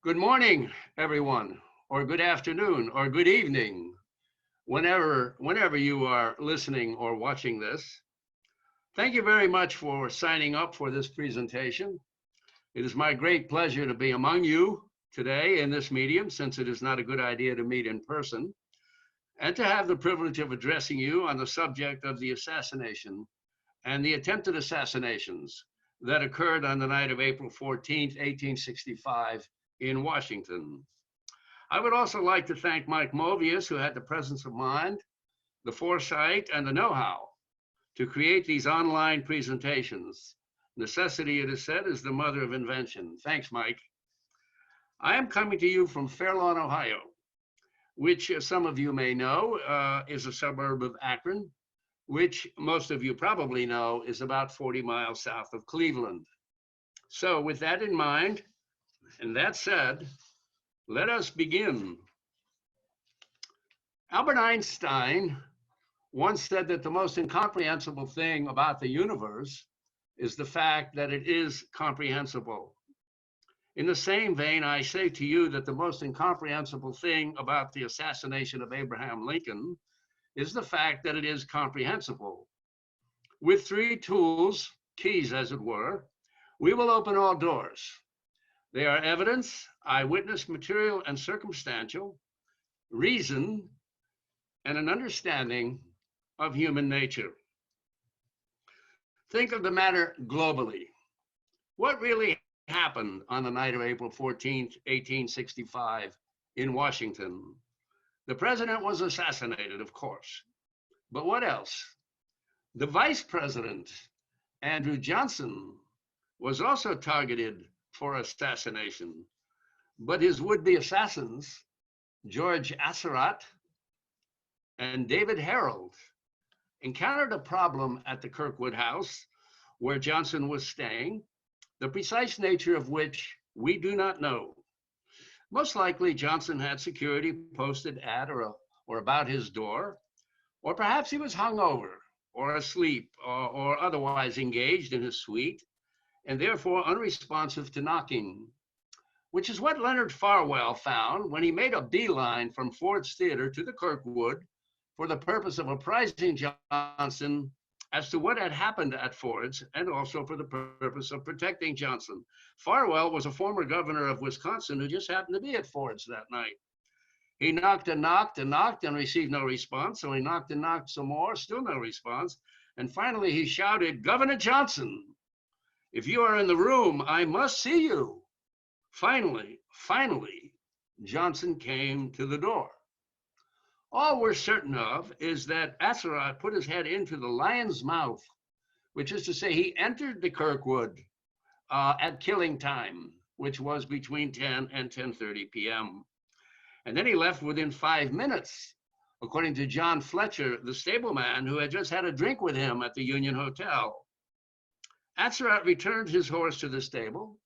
Good morning, everyone, or good afternoon, or good evening, whenever you are listening or watching this. Thank you very much for signing up for this presentation. It is my great pleasure to be among you today in this medium, since it is not a good idea to meet in person, and to have the privilege of addressing you on the subject of the assassination and the attempted assassinations that occurred on the night of April 14th, 1865 in Washington. I would also like to thank Mike Movius, who had the presence of mind, the foresight, and the know-how to create these online presentations. Necessity, it is said, is the mother of invention. Thanks, Mike. I am coming to you from Fairlawn, Ohio, which some of you may know is a suburb of Akron, which most of you probably know is about 40 miles south of Cleveland. So with that in mind, and that said, let us begin. Albert Einstein once said that the most incomprehensible thing about the universe is the fact that it is comprehensible. In the same vein, I say to you that the most incomprehensible thing about the assassination of Abraham Lincoln is the fact that it is comprehensible. With three tools, keys as it were, we will open all doors. They are evidence, eyewitness material and circumstantial, reason, and an understanding of human nature. Think of the matter globally. What really happened on the night of April 14th, 1865 in Washington? The president was assassinated, of course. But what else? The vice president, Andrew Johnson, was also targeted for assassination. But his would-be assassins, George Surratt and David Harold, encountered a problem at the Kirkwood House where Johnson was staying, the precise nature of which we do not know. Most likely, Johnson had security posted at or about his door, or perhaps he was hungover or asleep or otherwise engaged in his suite, and therefore unresponsive to knocking, which is what Leonard Farwell found when he made a beeline from Ford's Theater to the Kirkwood for the purpose of apprising Johnson as to what had happened at Ford's, and also for the purpose of protecting Johnson. Farwell was a former governor of Wisconsin who just happened to be at Ford's that night. He knocked and knocked and knocked and received no response, so he knocked and knocked some more, still no response, and finally he shouted, "Governor Johnson, if you are in the room, I must see you." Finally, Johnson came to the door. All we're certain of is that Surratt put his head into the lion's mouth, which is to say he entered the Kirkwood at killing time, which was between 10 and 10:30 p.m. And then he left within 5 minutes, according to John Fletcher, the stableman who had just had a drink with him at the Union Hotel. Surratt returned his horse to the stable,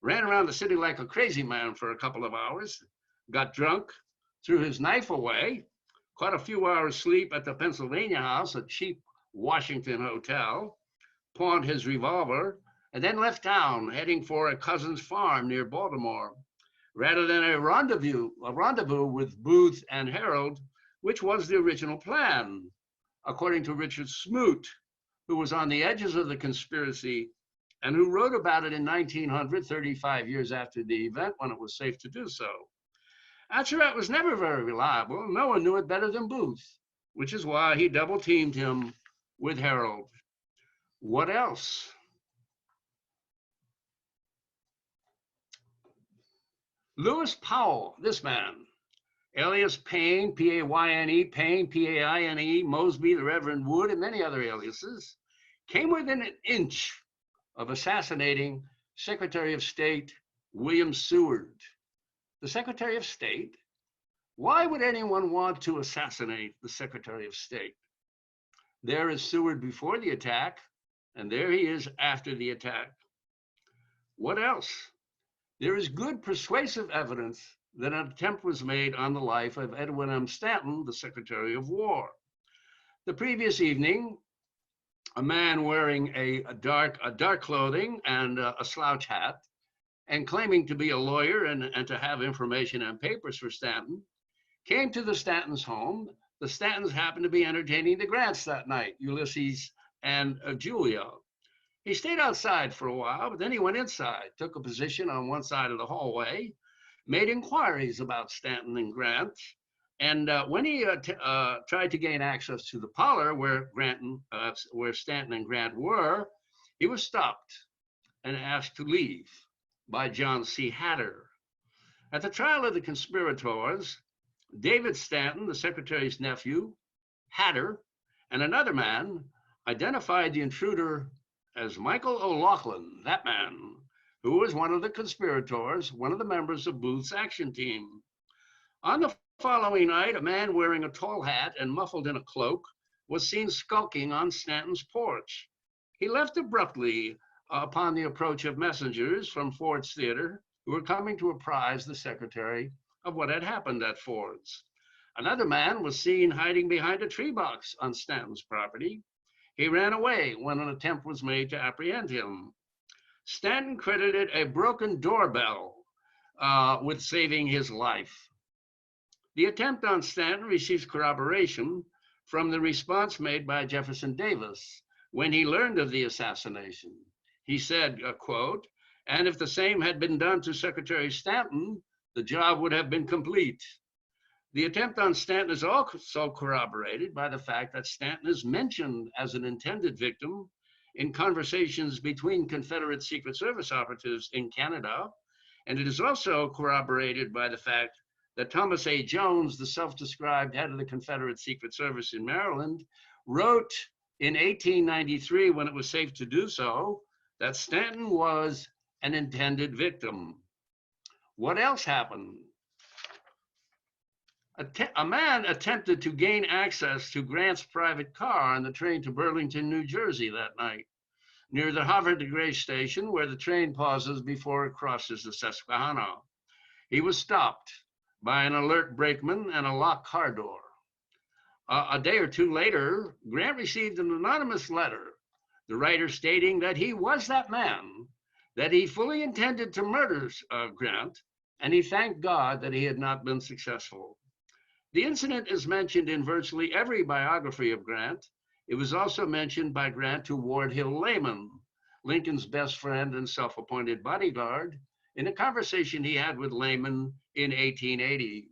ran around the city like a crazy man for a couple of hours, got drunk, threw his knife away, caught a few hours sleep at the Pennsylvania House, a cheap Washington hotel, pawned his revolver, and then left town, heading for a cousin's farm near Baltimore, rather than a rendezvous with Booth and Harold, which was the original plan, according to Richard Smoot, who was on the edges of the conspiracy and who wrote about it in 1900, 35 years after the event, when it was safe to do so. Surratt was never very reliable. No one knew it better than Booth, which is why he double-teamed him with Harold. What else? Lewis Powell, this man, alias Payne, P-A-Y-N-E, Payne, P-A-I-N-E, Mosby, the Reverend Wood, and many other aliases, came within an inch of assassinating Secretary of State William Seward. The Secretary of State? Why would anyone want to assassinate the Secretary of State? There is Seward before the attack, and there he is after the attack. What else? There is good persuasive evidence that an attempt was made on the life of Edwin M. Stanton, the Secretary of War. The previous evening, a man wearing a dark clothing and a slouch hat and claiming to be a lawyer and to have information and papers for Stanton, came to the Stantons' home. The Stantons happened to be entertaining the Grants that night, Ulysses and Julia. He stayed outside for a while, but then he went inside, took a position on one side of the hallway, made inquiries about Stanton and Grant. And when he tried to gain access to the parlor where Stanton and Grant were, he was stopped and asked to leave by John C. Hatter. At the trial of the conspirators, David Stanton, the secretary's nephew, Hatter, and another man identified the intruder as Michael O'Loughlin, that man, who was one of the conspirators, one of the members of Booth's action team. On the following night, a man wearing a tall hat and muffled in a cloak was seen skulking on Stanton's porch. He left abruptly upon the approach of messengers from Ford's Theater, who were coming to apprise the secretary of what had happened at Ford's. Another man was seen hiding behind a tree box on Stanton's property. He ran away when an attempt was made to apprehend him. Stanton credited a broken doorbell with saving his life. The attempt on Stanton receives corroboration from the response made by Jefferson Davis when he learned of the assassination. He said, quote, "And if the same had been done to Secretary Stanton, the job would have been complete." The attempt on Stanton is also corroborated by the fact that Stanton is mentioned as an intended victim in conversations between Confederate Secret Service operatives in Canada. And it is also corroborated by the fact that Thomas A. Jones, the self-described head of the Confederate Secret Service in Maryland, wrote in 1893, when it was safe to do so, that Stanton was an intended victim. What else happened? A man attempted to gain access to Grant's private car on the train to Burlington, New Jersey that night, near the Havre de Grace station where the train pauses before it crosses the Susquehanna. He was stopped by an alert brakeman and a locked car door. A day or two later, Grant received an anonymous letter, the writer stating that he was that man, that he fully intended to murder Grant, and he thanked God that he had not been successful. The incident is mentioned in virtually every biography of Grant. It was also mentioned by Grant to Ward Hill Layman, Lincoln's best friend and self-appointed bodyguard, in a conversation he had with Layman in 1880.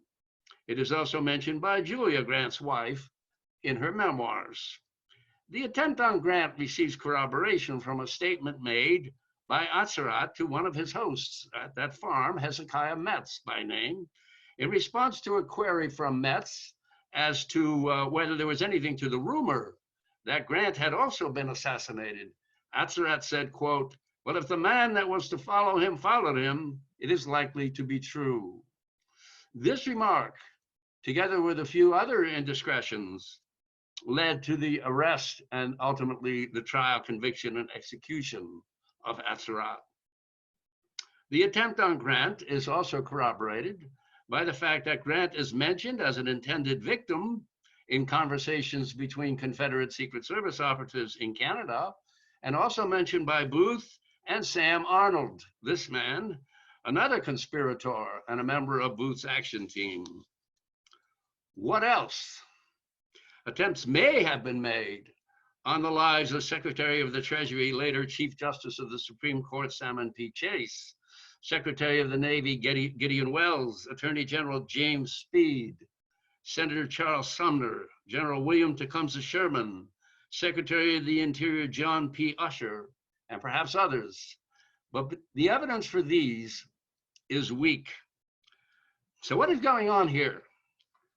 It is also mentioned by Julia, Grant's wife, in her memoirs. The attempt on Grant receives corroboration from a statement made by Surratt to one of his hosts at that farm, Hezekiah Metz by name, in response to a query from Metz as to whether there was anything to the rumor that Grant had also been assassinated. Surratt said, quote, "Well, if the man that was to follow him followed him, it is likely to be true." This remark, together with a few other indiscretions, led to the arrest and ultimately the trial, conviction, and execution of Surratt. The attempt on Grant is also corroborated by the fact that Grant is mentioned as an intended victim in conversations between Confederate Secret Service operatives in Canada, and also mentioned by Booth and Sam Arnold, this man, another conspirator and a member of Booth's action team. What else? Attempts may have been made on the lives of Secretary of the Treasury, later Chief Justice of the Supreme Court, Salmon P. Chase, Secretary of the Navy, Gideon Welles, Attorney General James Speed, Senator Charles Sumner, General William Tecumseh Sherman, Secretary of the Interior John P. Usher, and perhaps others. But the evidence for these is weak. So what is going on here?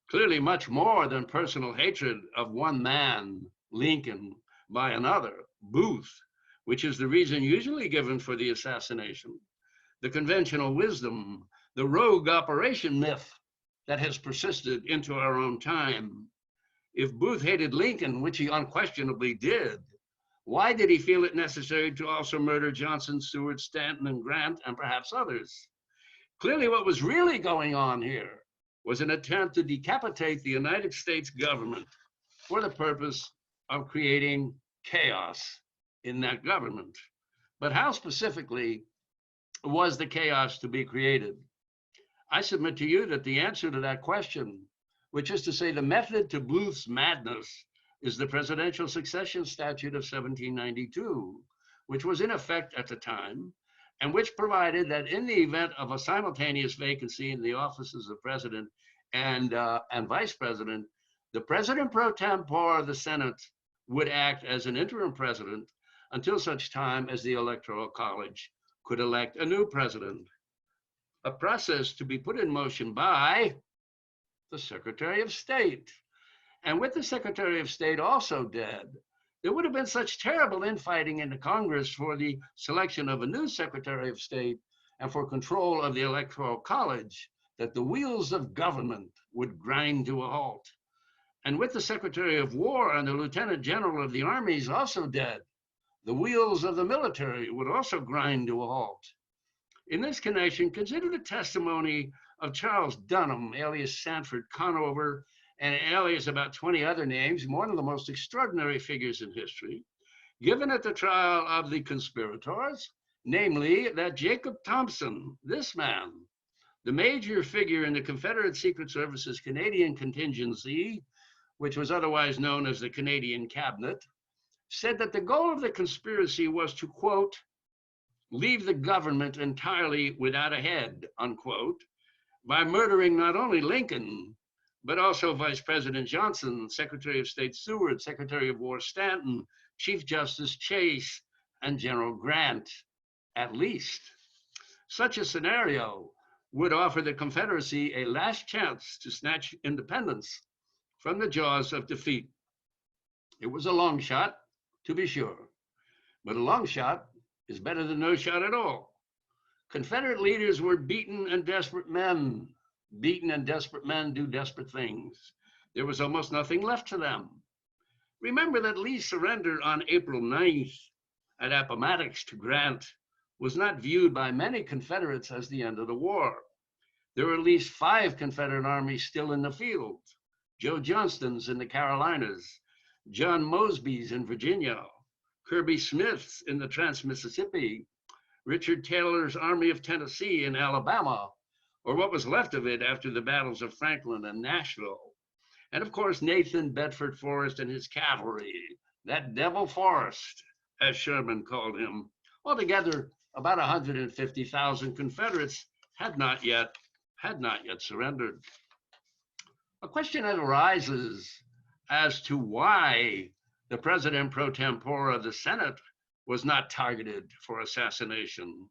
Clearly much more than personal hatred of one man, Lincoln, by another, Booth, which is the reason usually given for the assassination. The conventional wisdom, the rogue operation myth that has persisted into our own time. If Booth hated Lincoln, which he unquestionably did, why did he feel it necessary to also murder Johnson, Seward, Stanton, and Grant, and perhaps others? Clearly what was really going on here was an attempt to decapitate the United States government for the purpose of creating chaos in that government. But how specifically was the chaos to be created? I submit to you that the answer to that question, which is to say the method to Booth's madness, is the Presidential Succession Statute of 1792, which was in effect at the time, and which provided that in the event of a simultaneous vacancy in the offices of president and vice president, the president pro tempore of the Senate would act as an interim president until such time as the Electoral College could elect a new president, a process to be put in motion by the Secretary of State. And with the Secretary of State also dead, there would have been such terrible infighting in the Congress for the selection of a new Secretary of State and for control of the Electoral College that the wheels of government would grind to a halt. And with the Secretary of War and the Lieutenant General of the armies also dead, the wheels of the military would also grind to a halt. In this connection, consider the testimony of Charles Dunham, alias Sanford Conover, and alias about 20 other names, one of the most extraordinary figures in history, given at the trial of the conspirators, namely that Jacob Thompson, this man, the major figure in the Confederate Secret Service's Canadian contingency, which was otherwise known as the Canadian Cabinet, said that the goal of the conspiracy was to, quote, leave the government entirely without a head, unquote, by murdering not only Lincoln, but also Vice President Johnson, Secretary of State Seward, Secretary of War Stanton, Chief Justice Chase, and General Grant, at least. Such a scenario would offer the Confederacy a last chance to snatch independence from the jaws of defeat. It was a long shot, to be sure, but a long shot is better than no shot at all. Confederate leaders were beaten and desperate men. Beaten and desperate men do desperate things. There was almost nothing left to them. Remember that Lee's surrender on April 9th at Appomattox to Grant was not viewed by many Confederates as the end of the war. There were at least 5 Confederate armies still in the field. Joe Johnston's in the Carolinas, John Mosby's in Virginia, Kirby Smith's in the Trans-Mississippi, Richard Taylor's Army of Tennessee in Alabama, or what was left of it after the battles of Franklin and Nashville. And of course, Nathan Bedford Forrest and his cavalry, that devil Forrest, as Sherman called him. Altogether, about 150,000 Confederates had not yet surrendered. A question that arises as to why the president pro tempore of the Senate was not targeted for assassination.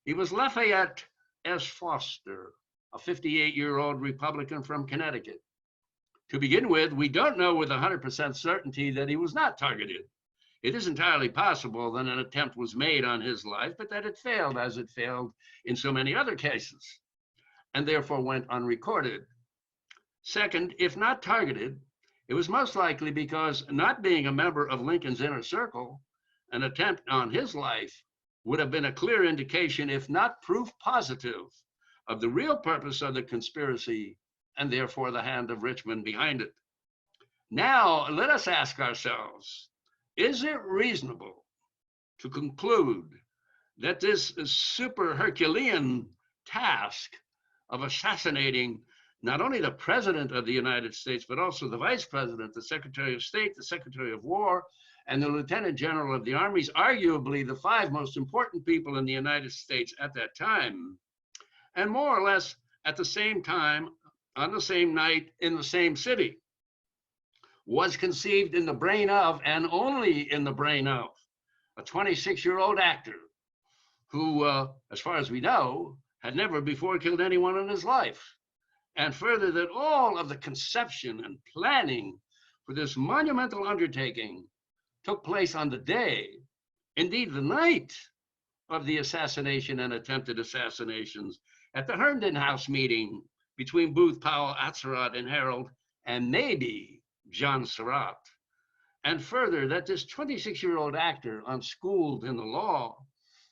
He was Lafayette S. Foster, a 58-year-old Republican from Connecticut. To begin with, we don't know with 100% certainty that he was not targeted. It is entirely possible that an attempt was made on his life, but that it failed as it failed in so many other cases, and therefore went unrecorded. Second, if not targeted, it was most likely because, not being a member of Lincoln's inner circle, an attempt on his life would have been a clear indication, if not proof positive, of the real purpose of the conspiracy and therefore the hand of Richmond behind it. Now, let us ask ourselves, is it reasonable to conclude that this super Herculean task of assassinating not only the President of the United States, but also the Vice President, the Secretary of State, the Secretary of War, and the Lieutenant General of the Armies, arguably the 5 most important people in the United States at that time, and more or less at the same time, on the same night, in the same city, was conceived in the brain of, and only in the brain of, a 26-year-old actor who, as far as we know, had never before killed anyone in his life. And further, that all of the conception and planning for this monumental undertaking took place on the day, indeed the night, of the assassination and attempted assassinations at the Herndon House meeting between Booth, Powell, Atzerodt, and Harold, and maybe John Surratt. And further, that this 26-year-old actor, unschooled in the law,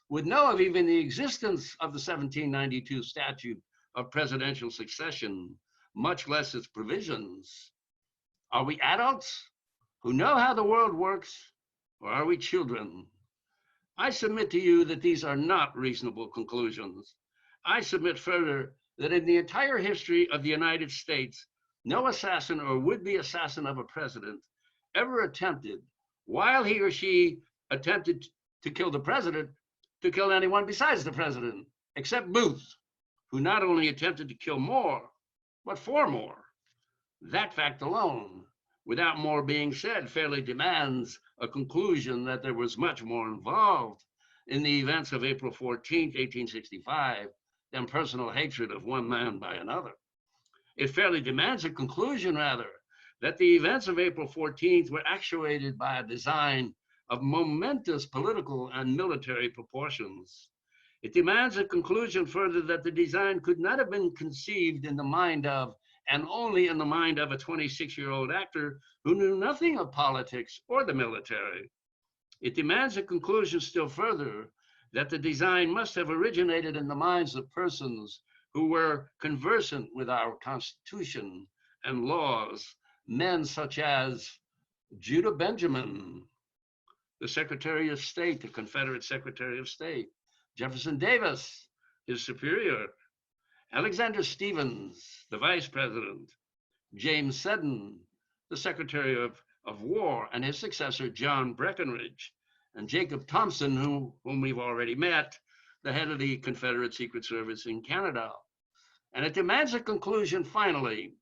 would know of even the existence of the 1792 statute of presidential succession, much less its provisions. Are we adults who know how the world works, or are we children? I submit to you that these are not reasonable conclusions. I submit further that in the entire history of the United States, no assassin or would-be assassin of a president ever attempted, while he or she attempted to kill the president, to kill anyone besides the president, except Booth, who not only attempted to kill more, but 4 more. That fact alone, without more being said, fairly demands a conclusion that there was much more involved in the events of April 14th, 1865, than personal hatred of one man by another. It fairly demands a conclusion, rather, that the events of April 14th were actuated by a design of momentous political and military proportions. It demands a conclusion further that the design could not have been conceived in the mind of, and only in the mind of, a 26-year-old actor who knew nothing of politics or the military. It demands a conclusion still further that the design must have originated in the minds of persons who were conversant with our Constitution and laws, men such as Judah Benjamin, the Secretary of State, the Confederate Secretary of State, Jefferson Davis, his superior, Alexander Stephens, the Vice President, James Seddon, the Secretary of War, and his successor, John Breckinridge, and Jacob Thompson, whom we've already met, the head of the Confederate Secret Service in Canada. And it demands a conclusion, finally,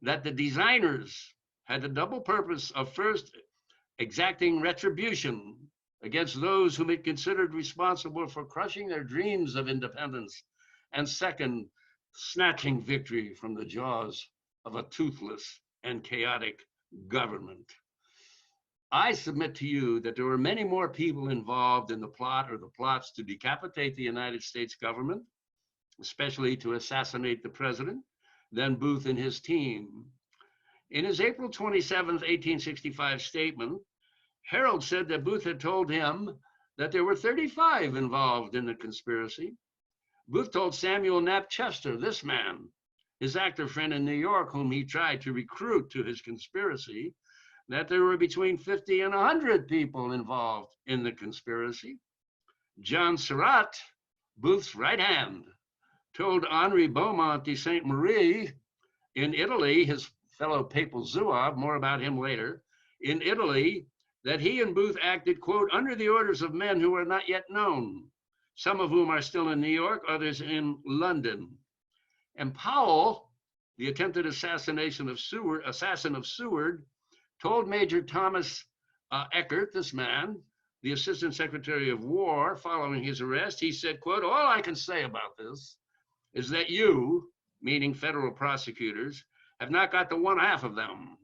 that the designers had the double purpose of first exacting retribution against those whom it considered responsible for crushing their dreams of independence, and second, snatching victory from the jaws of a toothless and chaotic government. I submit to you that there were many more people involved in the plot or the plots to decapitate the United States government, especially to assassinate the president, than Booth and his team. In his April 27, 1865 statement, Harold said that Booth had told him that there were 35 involved in the conspiracy. Booth told Samuel Knapp Chester, this man, his actor friend in New York, whom he tried to recruit to his conspiracy, that there were between 50 and 100 people involved in the conspiracy. John Surratt, Booth's right hand, told Henri Beaumont de Saint-Marie in Italy, his fellow papal zouave, more about him later, in Italy, that he and Booth acted, quote, under the orders of men who are not yet known, some of whom are still in New York, others in London. And Powell, the attempted assassin of Seward, told Major Thomas Eckert, this man, the Assistant Secretary of War, following his arrest, he said, quote, all I can say about this is that you, meaning federal prosecutors, have not got the one half of them.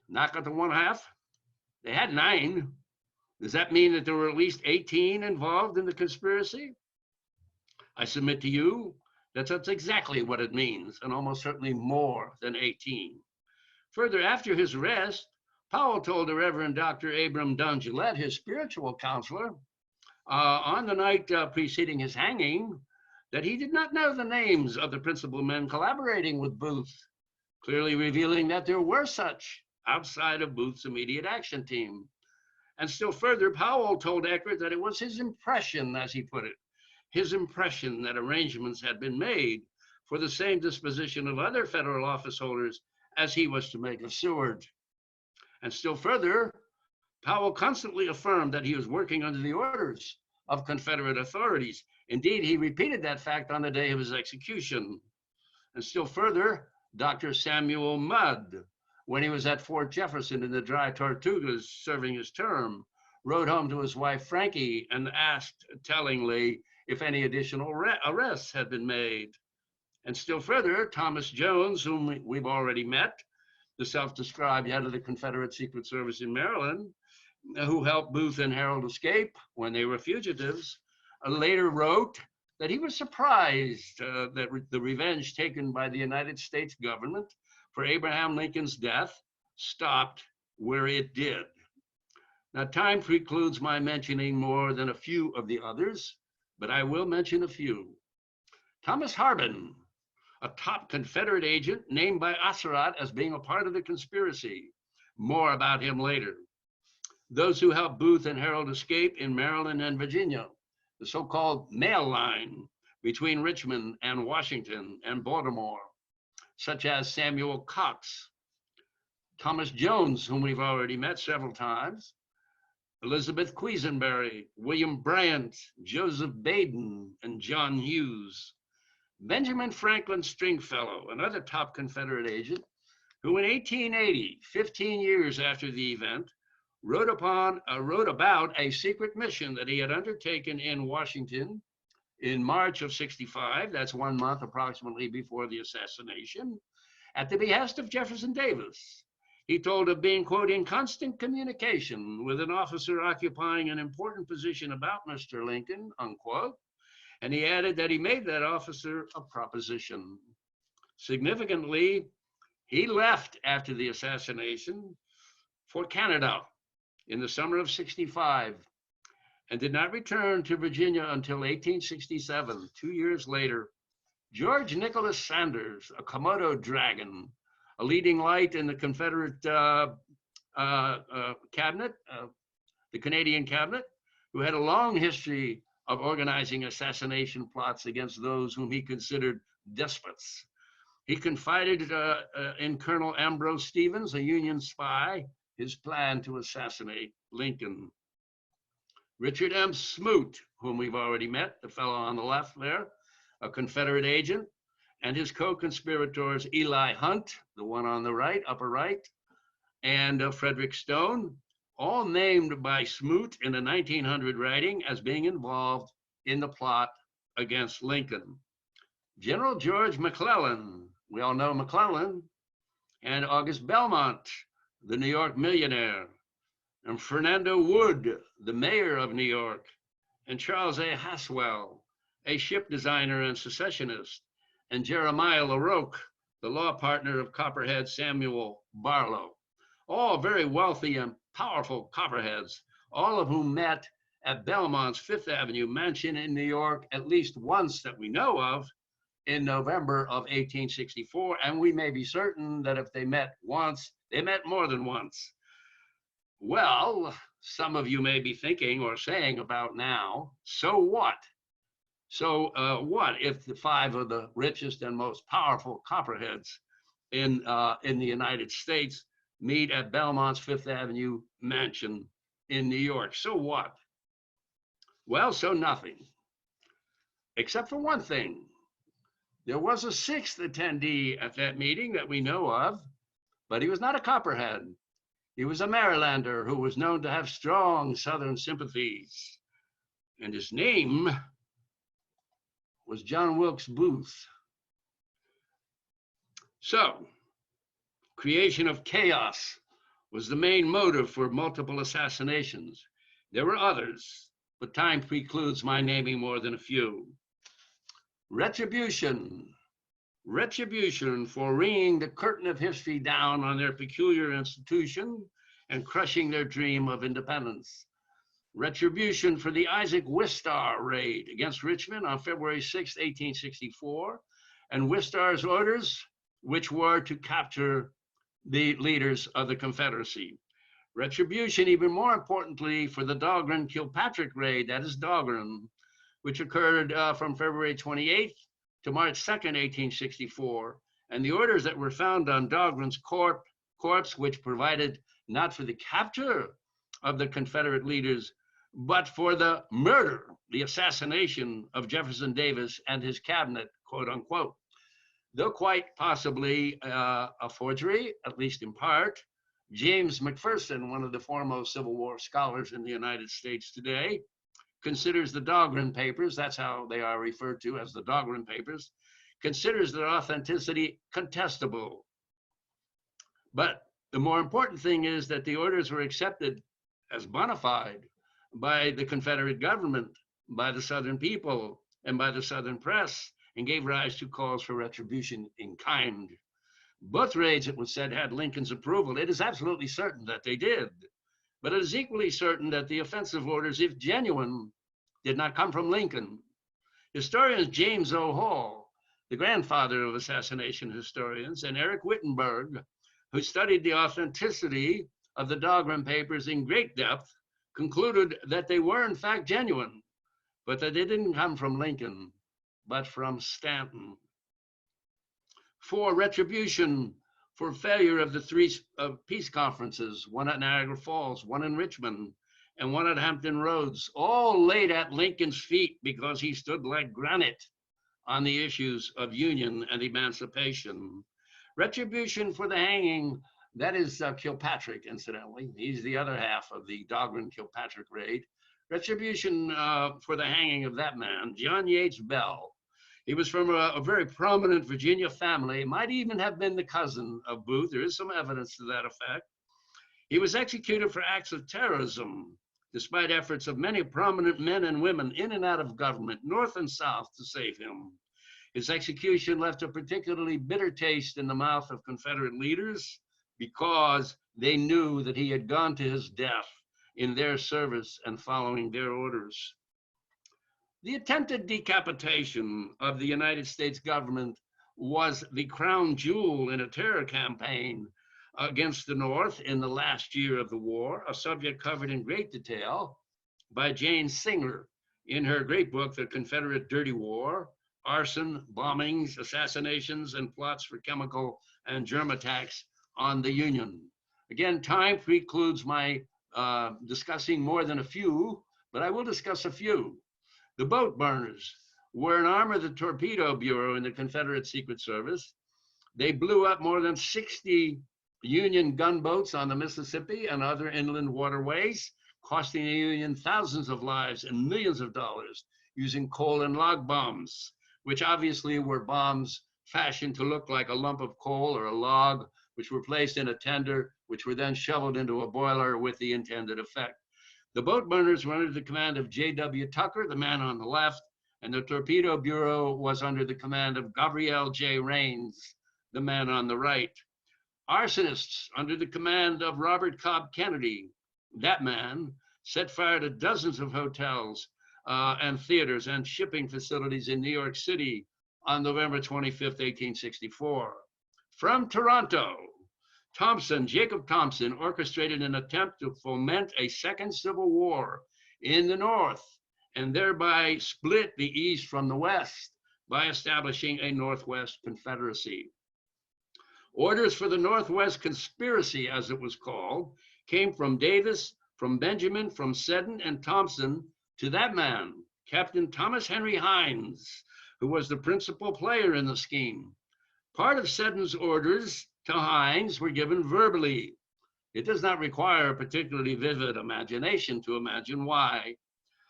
Not got the one half? They had 9. Does that mean that there were at least 18 involved in the conspiracy? I submit to you that that's exactly what it means, and almost certainly more than 18. Further, after his arrest, Powell told the Reverend Dr. Abram Dunn Gillette, his spiritual counselor, on the night preceding his hanging, that he did not know the names of the principal men collaborating with Booth, clearly revealing that there were such outside of Booth's immediate action team. And still further, Powell told Eckert that it was his impression, as he put it, his impression that arrangements had been made for the same disposition of other federal office holders as he was to make of Seward. And still further, Powell constantly affirmed that he was working under the orders of Confederate authorities. Indeed, he repeated that fact on the day of his execution. And still further, Dr. Samuel Mudd, when he was at Fort Jefferson in the Dry Tortugas serving his term, wrote home to his wife Frankie and asked tellingly if any additional arrests had been made. And still further, Thomas Jones, whom we've already met, the self-described head of the Confederate Secret Service in Maryland, who helped Booth and Harold escape when they were fugitives, later wrote that he was surprised that the revenge taken by the United States government for Abraham Lincoln's death stopped where it did. Now, time precludes my mentioning more than a few of the others, but I will mention a few. Thomas Harbin, a top Confederate agent named by Surratt as being a part of the conspiracy. More about him later. those who helped Booth and Harold escape in Maryland and Virginia, the so-called mail line between Richmond and Washington and Baltimore, such as Samuel Cox, Thomas Jones, whom we've already met several times, Elizabeth Quisenberry, William Bryant, Joseph Baden, and John Hughes. Benjamin Franklin Stringfellow, another top Confederate agent, who in 1880, 15 years after the event, wrote about a secret mission that he had undertaken in Washington in March of 65, that's 1 month approximately before the assassination, at the behest of Jefferson Davis. He told of being, quote, in constant communication with an officer occupying an important position about Mr. Lincoln, unquote. And he added that he made that officer a proposition. Significantly, he left after the assassination for Canada in the summer of 65 and did not return to Virginia until 1867, 2 years later. George Nicholas Sanders, a Komodo dragon, a leading light in the Confederate cabinet, the Canadian cabinet, who had a long history of organizing assassination plots against those whom he considered despots. He confided in Colonel Ambrose Stevens, a Union spy, his plan to assassinate Lincoln. Richard M. Smoot, whom we've already met, the fellow on the left there, a Confederate agent, and his co-conspirators Eli Hunt, the one on the right, upper right, and Frederick Stone, all named by Smoot in a 1900 writing as being involved in the plot against Lincoln. General George McClellan, we all know McClellan, and August Belmont, the New York millionaire, and Fernando Wood, the mayor of New York, and Charles A. Haswell, a ship designer and secessionist, and Jeremiah LaRoque, the law partner of Copperhead Samuel Barlow, all very wealthy and powerful Copperheads, all of whom met at Belmont's Fifth Avenue mansion in New York at least once that we know of in November of 1864. And we may be certain that if they met once, they met more than once. Well, some of you may be thinking or saying about now, so what? So what if the 5 of the richest and most powerful Copperheads in the United States meet at Belmont's Fifth Avenue mansion in New York? So what? Well, so nothing, except for one thing. There was a 6th attendee at that meeting that we know of, but he was not a Copperhead. He was a Marylander who was known to have strong Southern sympathies, and his name was John Wilkes Booth. So, creation of chaos was the main motive for multiple assassinations. There were others, but time precludes my naming more than a few. Retribution. Retribution for ringing the curtain of history down on their peculiar institution and crushing their dream of independence. Retribution for the Isaac Wistar raid against Richmond on February 6, 1864, and Wistar's orders, which were to capture the leaders of the Confederacy. Retribution, even more importantly, for the Dahlgren-Kilpatrick raid, that is Dahlgren, which occurred from February 28th to March 2nd, 1864, and the orders that were found on Dahlgren's corpse, which provided not for the capture of the Confederate leaders, but for the murder, the assassination of Jefferson Davis and his cabinet, quote unquote. Though quite possibly a forgery, at least in part, James McPherson, one of the foremost Civil War scholars in the United States today, considers the Dahlgren Papers, that's how they are referred to, as the Dahlgren Papers, considers their authenticity contestable. But the more important thing is that the orders were accepted as bona fide by the Confederate government, by the Southern people, and by the Southern press, and gave rise to calls for retribution in kind. Both raids, it was said, had Lincoln's approval. It is absolutely certain that they did. But it is equally certain that the offensive orders, if genuine, did not come from Lincoln. Historians James O. Hall, the grandfather of assassination historians, and Eric Wittenberg, who studied the authenticity of the Dahlgren papers in great depth, concluded that they were in fact genuine, but that they didn't come from Lincoln, but from Stanton. For retribution for failure of the three peace conferences, one at Niagara Falls, one in Richmond, and one at Hampton Roads, all laid at Lincoln's feet because he stood like granite on the issues of union and emancipation. Retribution for the hanging, that is Kilpatrick, incidentally. He's the other half of the Dahlgren-Kilpatrick raid. Retribution for the hanging of that man, John Yates Bell. He was from a very prominent Virginia family, might even have been the cousin of Booth. There is some evidence to that effect. He was executed for acts of terrorism, despite efforts of many prominent men and women in and out of government, North and South, to save him. His execution left a particularly bitter taste in the mouth of Confederate leaders because they knew that he had gone to his death in their service and following their orders. The attempted decapitation of the United States government was the crown jewel in a terror campaign against the North in the last year of the war, a subject covered in great detail by Jane Singer in her great book, The Confederate Dirty War, Arson, Bombings, Assassinations, and Plots for Chemical and Germ Attacks on the Union. Again, time precludes my discussing more than a few, but I will discuss a few. The boat burners were an arm of the Torpedo Bureau in the Confederate Secret Service. They blew up more than 60 Union gunboats on the Mississippi and other inland waterways, costing the Union thousands of lives and millions of dollars using coal and log bombs, which obviously were bombs fashioned to look like a lump of coal or a log, which were placed in a tender, which were then shoveled into a boiler with the intended effect. The boat burners were under the command of J.W. Tucker, the man on the left, and the Torpedo Bureau was under the command of Gabriel J. Rains, the man on the right. Arsonists under the command of Robert Cobb Kennedy, that man, set fire to dozens of hotels and theaters and shipping facilities in New York City on November 25th, 1864. From Toronto, Jacob Thompson, orchestrated an attempt to foment a second civil war in the North and thereby split the East from the West by establishing a Northwest Confederacy. Orders for the Northwest Conspiracy, as it was called, came from Davis, from Benjamin, from Seddon, and Thompson to that man, Captain Thomas Henry Hines, who was the principal player in the scheme. Part of Seddon's orders to Hines were given verbally. It does not require a particularly vivid imagination to imagine why.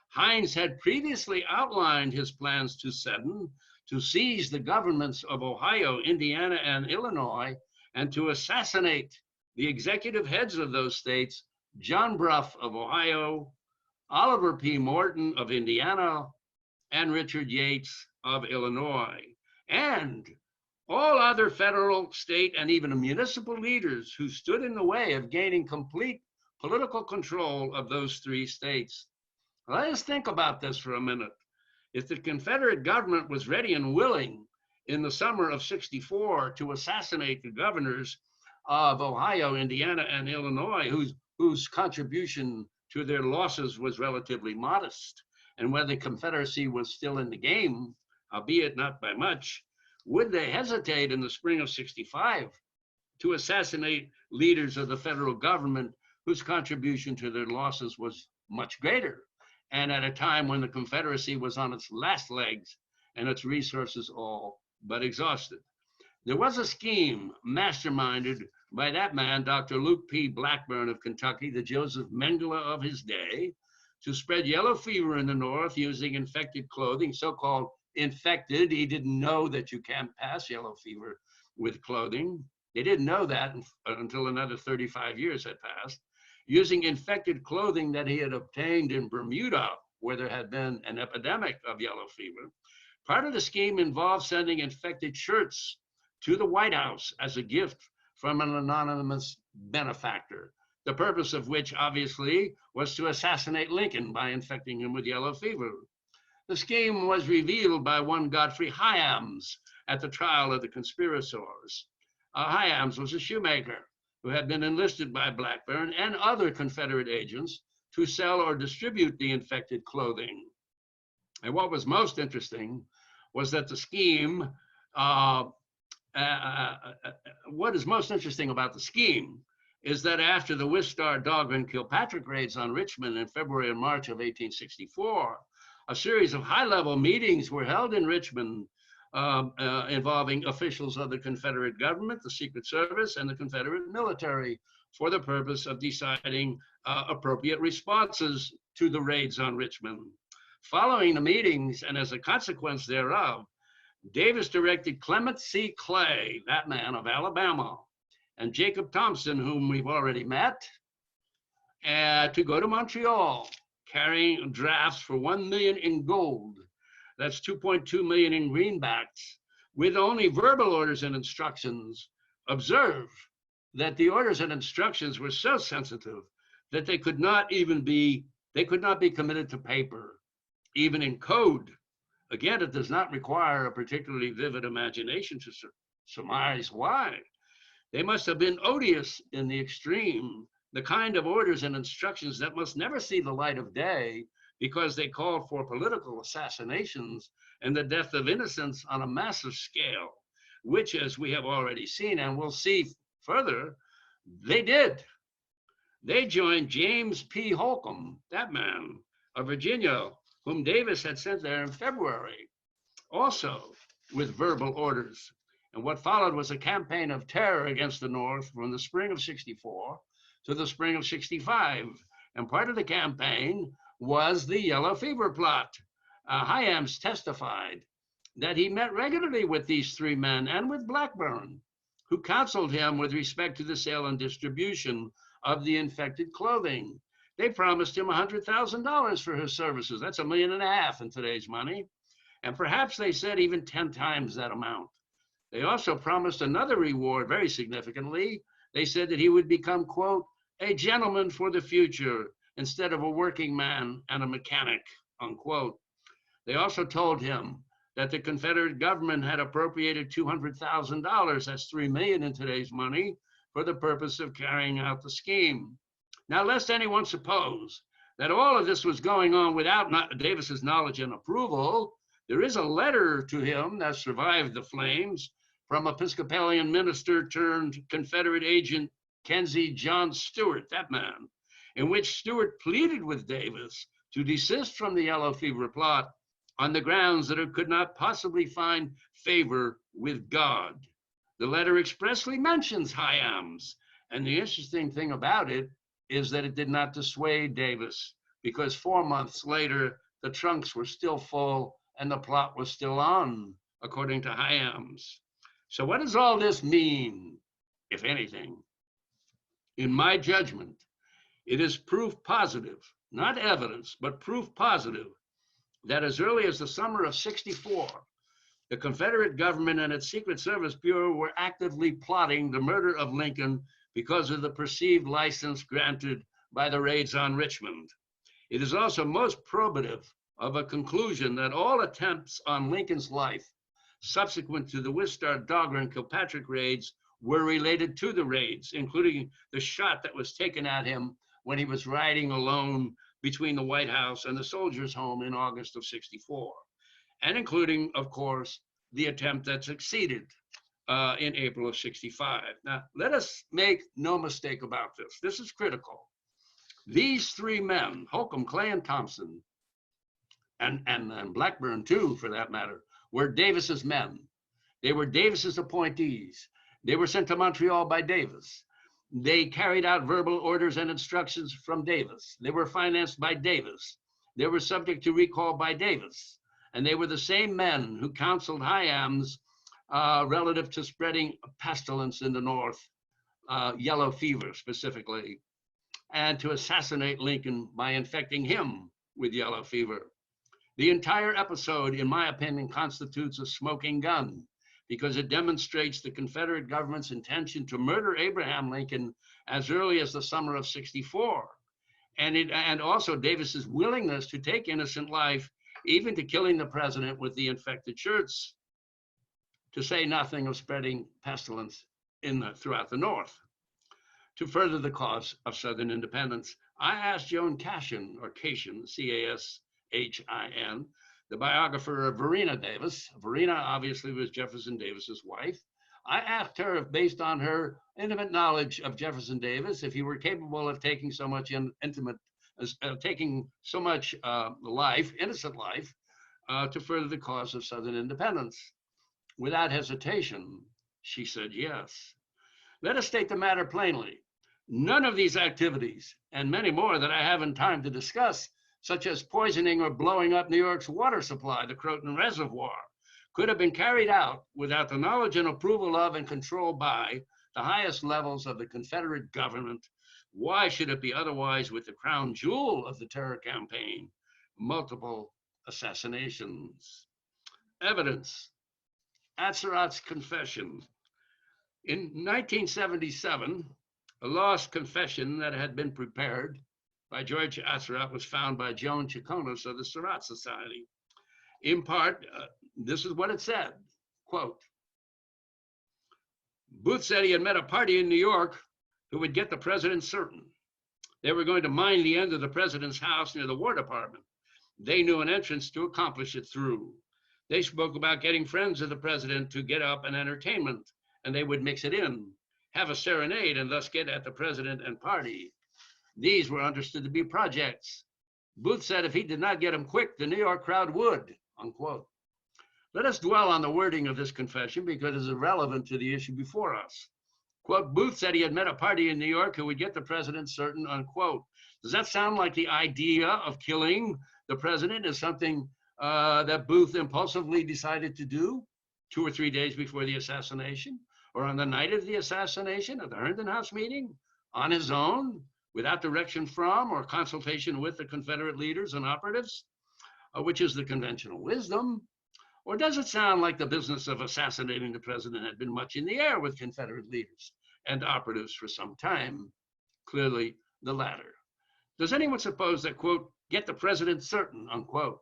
Hines had previously outlined his plans to Seddon to seize the governments of Ohio, Indiana, and Illinois, and to assassinate the executive heads of those states, John Brough of Ohio, Oliver P. Morton of Indiana, and Richard Yates of Illinois, and all other federal, state, and even municipal leaders who stood in the way of gaining complete political control of those three states. Let us think about this for a minute. If the Confederate government was ready and willing in the summer of '64 to assassinate the governors of Ohio, Indiana, and Illinois, whose contribution to their losses was relatively modest, and when the Confederacy was still in the game, albeit not by much, would they hesitate in the spring of '65 to assassinate leaders of the federal government whose contribution to their losses was much greater, and at a time when the Confederacy was on its last legs and its resources all but exhausted? There was a scheme masterminded by that man, Dr. Luke P. Blackburn of Kentucky, the Joseph Mengele of his day, to spread yellow fever in the North using infected clothing, so-called infected. He didn't know that you can't pass yellow fever with clothing. They didn't know that until another 35 years had passed. Using infected clothing that he had obtained in Bermuda, where there had been an epidemic of yellow fever. Part of the scheme involved sending infected shirts to the White House as a gift from an anonymous benefactor, the purpose of which obviously was to assassinate Lincoln by infecting him with yellow fever. The scheme was revealed by one Godfrey Hyams at the trial of the conspirators. Hyams was a shoemaker, who had been enlisted by Blackburn and other Confederate agents to sell or distribute the infected clothing. And what was most interesting was that the scheme, uh, what is most interesting about the scheme is that after the Wistar, Dogger, and Kilpatrick raids on Richmond in February and March of 1864, a series of high-level meetings were held in Richmond involving officials of the Confederate government, the Secret Service, and the Confederate military for the purpose of deciding appropriate responses to the raids on Richmond. Following the meetings, and as a consequence thereof, Davis directed Clement C. Clay, that man of Alabama, and Jacob Thompson, whom we've already met, to go to Montreal, carrying drafts for $1 million in gold. That's $2.2 million in greenbacks, with only verbal orders and instructions. Observe that the orders and instructions were so sensitive that they could not be committed to paper, even in code. Again, it does not require a particularly vivid imagination to surmise why. They must have been odious in the extreme, the kind of orders and instructions that must never see the light of day because they called for political assassinations and the death of innocents on a massive scale, which, as we have already seen and will see further, they did. They joined James P. Holcomb, that man of Virginia, whom Davis had sent there in February, also with verbal orders. And what followed was a campaign of terror against the North from the spring of 64 to the spring of 65. And part of the campaign was the Yellow Fever plot. Hyams testified that he met regularly with these three men and with Blackburn, who counseled him with respect to the sale and distribution of the infected clothing. They promised him $100,000 for his services. That's $1.5 million in today's money. And perhaps they said even 10 times that amount. They also promised another reward, very significantly. They said that he would become, quote, a gentleman for the future instead of a working man and a mechanic, unquote. They also told him that the Confederate government had appropriated $200,000, that's $3 million in today's money, for the purpose of carrying out the scheme. Now, lest anyone suppose that all of this was going on without Davis's knowledge and approval, there is a letter to him that survived the flames from Episcopalian minister turned Confederate agent Kenzie John Stewart, that man, in which Stewart pleaded with Davis to desist from the Yellow Fever plot on the grounds that it could not possibly find favor with God. The letter expressly mentions Hyams, and the interesting thing about it is that it did not dissuade Davis, because 4 months later, the trunks were still full and the plot was still on, according to Hyams. So what does all this mean, if anything? In my judgment, it is proof positive, not evidence, but proof positive, that as early as the summer of 64, the Confederate government and its Secret Service Bureau were actively plotting the murder of Lincoln because of the perceived license granted by the raids on Richmond. It is also most probative of a conclusion that all attempts on Lincoln's life subsequent to the Wistar, Dogger, and Kilpatrick raids were related to the raids, including the shot that was taken at him when he was riding alone between the White House and the Soldiers' Home in August of 64, and including, of course, the attempt that succeeded in April of 65. Now, let us make no mistake about this. This is critical. These three men, Holcomb, Clay, and Thompson, and Blackburn too, for that matter, were Davis's men. They were Davis's appointees. They were sent to Montreal by Davis. They carried out verbal orders and instructions from Davis. They were financed by Davis. They were subject to recall by Davis. And they were the same men who counseled Hyams relative to spreading pestilence in the North, yellow fever specifically, and to assassinate Lincoln by infecting him with yellow fever. The entire episode, in my opinion, constitutes a smoking gun because it demonstrates the Confederate government's intention to murder Abraham Lincoln as early as the summer of 64. And also Davis's willingness to take innocent life, even to killing the president with the infected shirts, to say nothing of spreading pestilence throughout the North. to further the cause of Southern independence. I asked Joan Cashin, or Cashin, Cashin, the biographer of Varina Davis. Varina obviously was Jefferson Davis's wife. I asked her if, based on her intimate knowledge of Jefferson Davis, if he were capable of taking so much innocent life, to further the cause of Southern independence. Without hesitation, she said yes. Let us state the matter plainly. None of these activities, and many more that I haven't time to discuss, such as poisoning or blowing up New York's water supply, the Croton Reservoir, could have been carried out without the knowledge and approval of and control by the highest levels of the Confederate government. Why should it be otherwise with the crown jewel of the terror campaign, multiple assassinations? Evidence. Surratt's confession. In 1977, a lost confession that had been prepared by George Surratt was found by Joan Chaconas of the Surratt Society. In part, this is what it said, quote, Booth said he had met a party in New York who would get the president certain. They were going to mine the end of the president's house near the War Department. They knew an entrance to accomplish it through. They spoke about getting friends of the president to get up an entertainment, and they would mix it in, have a serenade, and thus get at the president and party. These were understood to be projects. Booth said if he did not get them quick, the New York crowd would, unquote. Let us dwell on the wording of this confession because it is irrelevant to the issue before us. Quote, Booth said he had met a party in New York who would get the president certain, unquote. Does that sound like the idea of killing the president is something that Booth impulsively decided to do 2 or 3 days before the assassination, or on the night of the assassination at the Herndon House meeting, on his own, without direction from or consultation with the Confederate leaders and operatives, which is the conventional wisdom? Or does it sound like the business of assassinating the president had been much in the air with Confederate leaders and operatives for some time? Clearly, the latter. Does anyone suppose that, quote, get the president certain, unquote,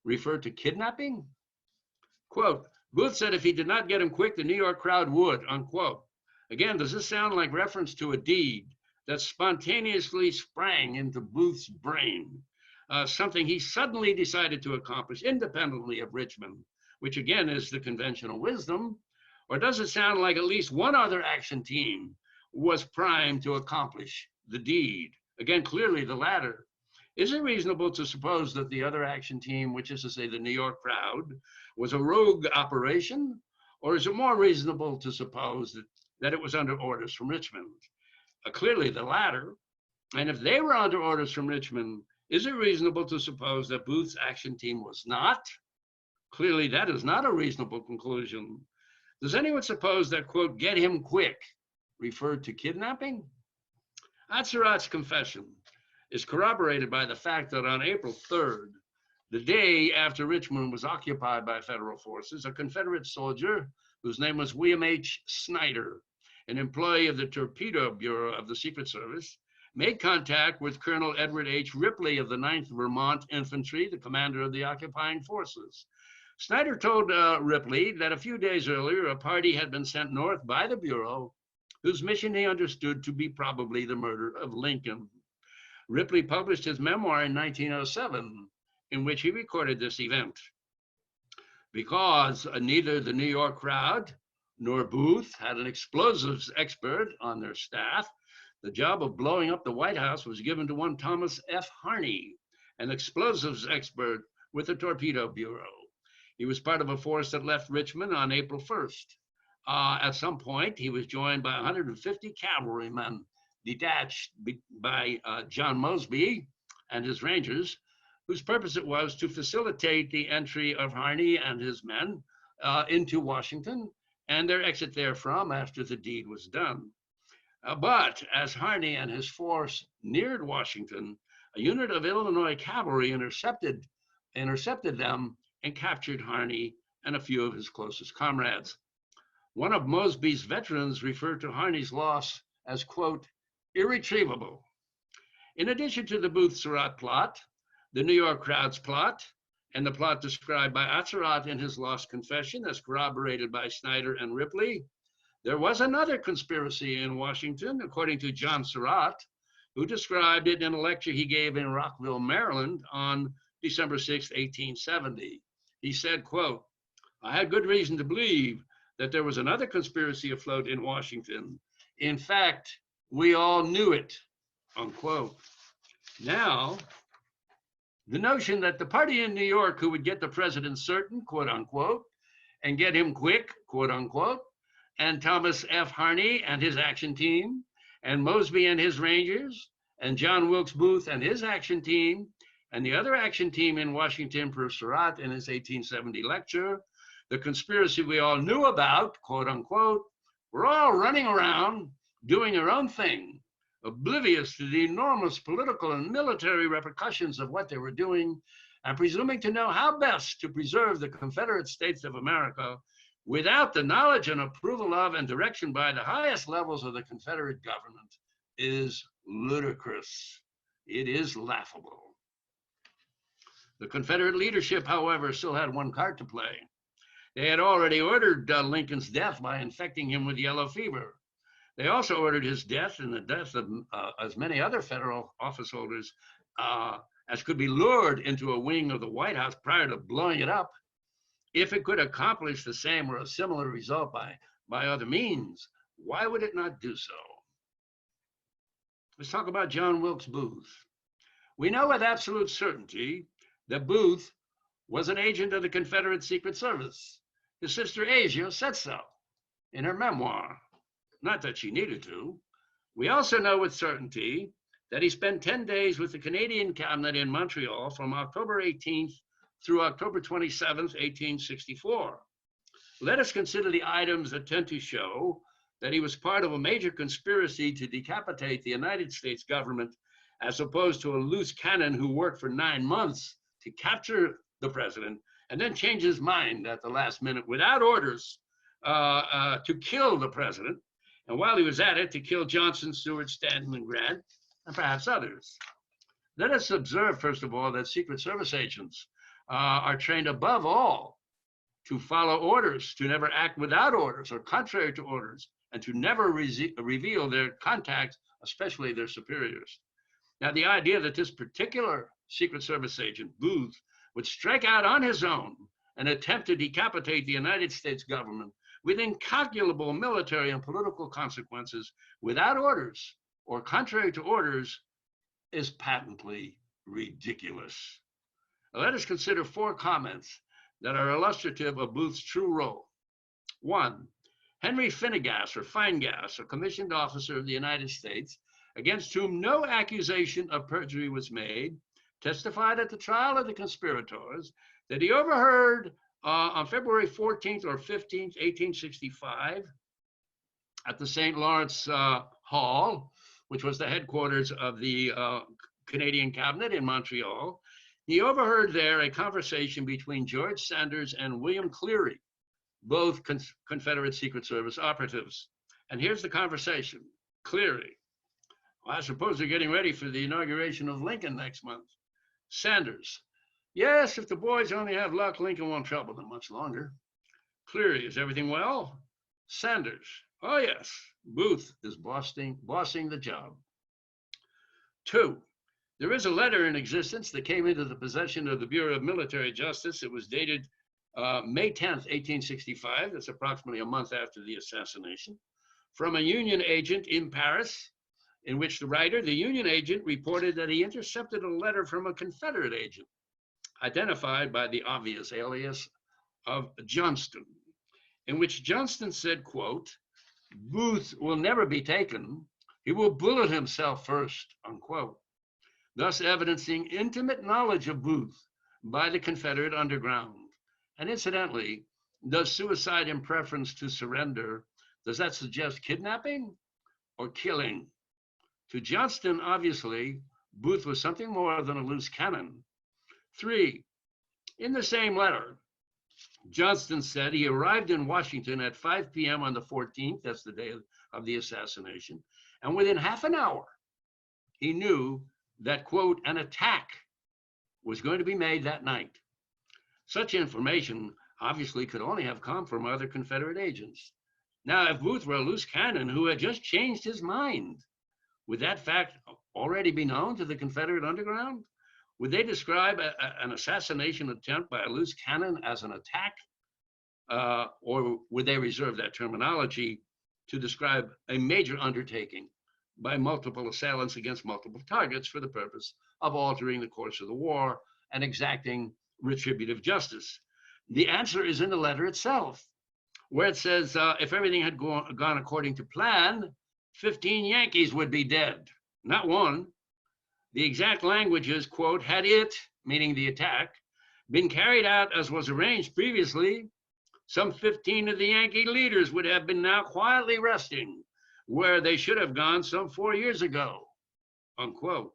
referred to kidnapping? Quote, Booth said if he did not get him quick, the New York crowd would, unquote. Again, does this sound like reference to a deed that spontaneously sprang into Booth's brain, something he suddenly decided to accomplish independently of Richmond, which again is the conventional wisdom? Or does it sound like at least one other action team was primed to accomplish the deed? Again, clearly the latter. Is it reasonable to suppose that the other action team, which is to say the New York crowd, was a rogue operation? Or is it more reasonable to suppose that it was under orders from Richmond? Clearly the latter. And if they were under orders from Richmond, is it reasonable to suppose that Booth's action team was not? Clearly that is not a reasonable conclusion. Does anyone suppose that, quote, get him quick referred to kidnapping? Surratt's confession is corroborated by the fact that on April 3rd, the day after Richmond was occupied by federal forces, a Confederate soldier whose name was William H. Snyder, an employee of the Torpedo Bureau of the Secret Service, made contact with Colonel Edward H. Ripley of the 9th Vermont Infantry, the commander of the occupying forces. Snyder told Ripley that a few days earlier, a party had been sent north by the Bureau, whose mission he understood to be probably the murder of Lincoln. Ripley published his memoir in 1907, in which he recorded this event. Because neither the New York crowd nor Booth had an explosives expert on their staff, the job of blowing up the White House was given to one Thomas F. Harney, an explosives expert with the Torpedo Bureau. He was part of a force that left Richmond on April 1st. At some point, he was joined by 150 cavalrymen detached by John Mosby and his Rangers, whose purpose it was to facilitate the entry of Harney and his men into Washington and their exit therefrom after the deed was done. But as Harney and his force neared Washington, a unit of Illinois cavalry intercepted them and captured Harney and a few of his closest comrades. One of Mosby's veterans referred to Harney's loss as, quote, irretrievable. In addition to the Booth-Surratt plot, the New York crowd's plot, and the plot described by Surratt in his lost confession as corroborated by Snyder and Ripley, There was another conspiracy in Washington, according to John Surratt, who described it in a lecture he gave in Rockville, Maryland on December 6, 1870. He said, quote, "I had good reason to believe that there was another conspiracy afloat in Washington. In fact, we all knew it," unquote. Now, the notion that the party in New York who would get the president certain, quote unquote, and get him quick, quote unquote, and Thomas F. Harney and his action team, and Mosby and his Rangers, and John Wilkes Booth and his action team, and the other action team in Washington per Surratt in his 1870 lecture, the conspiracy we all knew about, quote unquote, were all running around doing their own thing, oblivious to the enormous political and military repercussions of what they were doing, and presuming to know how best to preserve the Confederate States of America without the knowledge and approval of and direction by the highest levels of the Confederate government is ludicrous. It is laughable. The Confederate leadership, however, still had one card to play. They had already ordered Lincoln's death by infecting him with yellow fever. They also ordered his death and the death of as many other federal office holders as could be lured into a wing of the White House prior to blowing it up. If it could accomplish the same or a similar result by other means, why would it not do so? Let's talk about John Wilkes Booth. We know with absolute certainty that Booth was an agent of the Confederate Secret Service. His sister Asia said so in her memoir. Not that she needed to. We also know with certainty that he spent 10 days with the Canadian cabinet in Montreal from October 18th through October 27th, 1864. Let us consider the items that tend to show that he was part of a major conspiracy to decapitate the United States government, as opposed to a loose cannon who worked for 9 months to capture the president and then change his mind at the last minute without orders to kill the president. And while he was at it, to kill Johnson, Seward, Stanton, and Grant, and perhaps others. Let us observe, first of all, that Secret Service agents are trained above all to follow orders, to never act without orders or contrary to orders, and to never reveal their contacts, especially their superiors. Now, the idea that this particular Secret Service agent, Booth, would strike out on his own and attempt to decapitate the United States government with incalculable military and political consequences without orders or contrary to orders is patently ridiculous. Let us consider 4 comments that are illustrative of Booth's true role. 1, Henry Finnegas, or Finegas, a commissioned officer of the United States, against whom no accusation of perjury was made, testified at the trial of the conspirators that he overheard on February 14th or 15th, 1865, at the St. Lawrence Hall, which was the headquarters of the Canadian cabinet in Montreal, he overheard there a conversation between George Sanders and William Cleary, both Confederate Secret Service operatives. And here's the conversation. Cleary: "Well, I suppose they're getting ready for the inauguration of Lincoln next month." Sanders: "Yes, if the boys only have luck, Lincoln won't trouble them much longer." Cleary: "Is everything well?" Sanders: "Oh, yes. Booth is bossing the job." 2, there is a letter in existence that came into the possession of the Bureau of Military Justice. It was dated May 10th, 1865. That's approximately a month after the assassination, from a Union agent in Paris, in which the writer, the Union agent, reported that he intercepted a letter from a Confederate agent, identified by the obvious alias of Johnston, in which Johnston said, quote, "Booth will never be taken. He will bullet himself first," unquote, thus evidencing intimate knowledge of Booth by the Confederate underground. And incidentally, does suicide in preference to surrender, does that suggest kidnapping or killing? To Johnston, obviously, Booth was something more than a loose cannon. 3, in the same letter, Johnston said he arrived in Washington at 5 p.m. on the 14th, that's the day of the assassination, and within half an hour, he knew that, quote, an attack was going to be made that night. Such information obviously could only have come from other Confederate agents. Now, if Booth were a loose cannon who had just changed his mind, would that fact already be known to the Confederate underground? Would they describe an assassination attempt by a loose cannon as an attack? Or would they reserve that terminology to describe a major undertaking by multiple assailants against multiple targets for the purpose of altering the course of the war and exacting retributive justice? The answer is in the letter itself, where it says if everything had gone according to plan, 15 Yankees would be dead, not one. The exact language is, quote, had it, meaning the attack, been carried out as was arranged previously, some 15 of the Yankee leaders would have been now quietly resting where they should have gone some 4 years ago, unquote.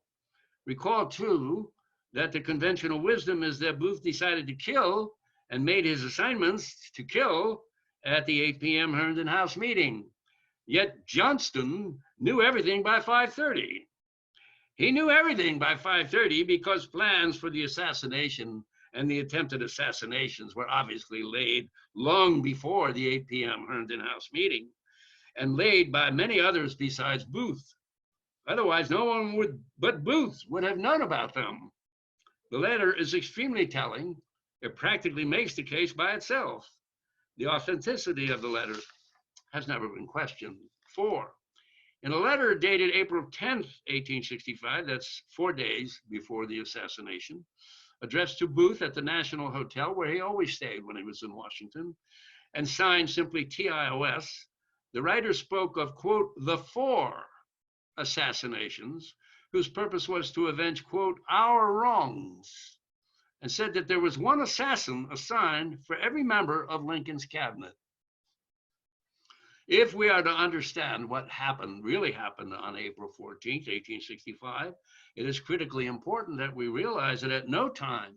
Recall, too, that the conventional wisdom is that Booth decided to kill and made his assignments to kill at the 8 p.m. Herndon House meeting. Yet Johnston knew everything by 5:30. He knew everything by 5:30 because plans for the assassination and the attempted assassinations were obviously laid long before the 8 p.m. Herndon House meeting, and laid by many others besides Booth. Otherwise, no one but Booth would have known about them. The letter is extremely telling. It practically makes the case by itself. The authenticity of the letter has never been questioned. 4. In a letter dated April 10th, 1865, that's 4 days before the assassination, addressed to Booth at the National Hotel, where he always stayed when he was in Washington, and signed simply TIOS, the writer spoke of, quote, the 4 assassinations, whose purpose was to avenge, quote, our wrongs, and said that there was one assassin assigned for every member of Lincoln's cabinet. If we are to understand what really happened on April 14th, 1865, it is critically important that we realize that at no time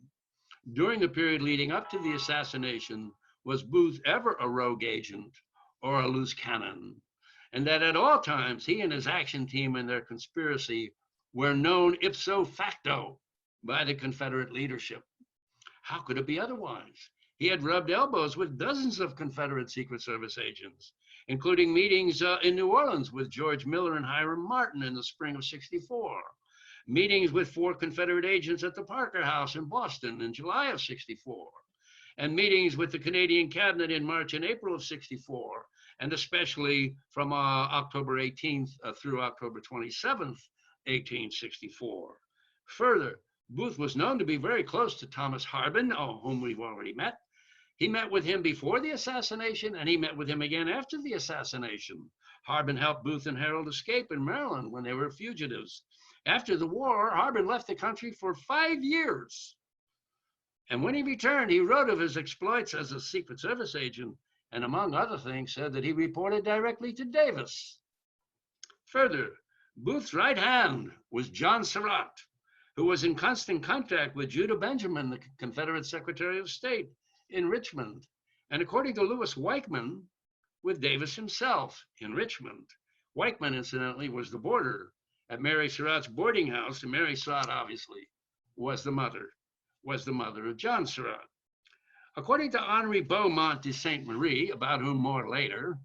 during the period leading up to the assassination was Booth ever a rogue agent or a loose cannon, and that at all times he and his action team and their conspiracy were known ipso facto by the Confederate leadership. How could it be otherwise? He had rubbed elbows with dozens of Confederate Secret Service agents, including meetings in New Orleans with George Miller and Hiram Martin in the spring of '64, meetings with 4 Confederate agents at the Parker House in Boston in July of '64, and meetings with the Canadian cabinet in March and April of '64, and especially from October 18th through October 27th, 1864. Further, Booth was known to be very close to Thomas Harbin, whom we've already met. He met with him before the assassination, and he met with him again after the assassination. Harbin helped Booth and Harold escape in Maryland when they were fugitives. After the war, Harbin left the country for 5 years. And when he returned, he wrote of his exploits as a Secret Service agent, and among other things, said that he reported directly to Davis. Further, Booth's right hand was John Surratt, who was in constant contact with Judah Benjamin, the Confederate Secretary of State, in Richmond, and according to Lewis Weichman, with Davis himself in Richmond. Weichman, incidentally, was the boarder at Mary Surratt's boarding house, and Mary Surratt, obviously, was the mother of John Surratt. According to Henri Beaumont de Saint Marie, about whom more later,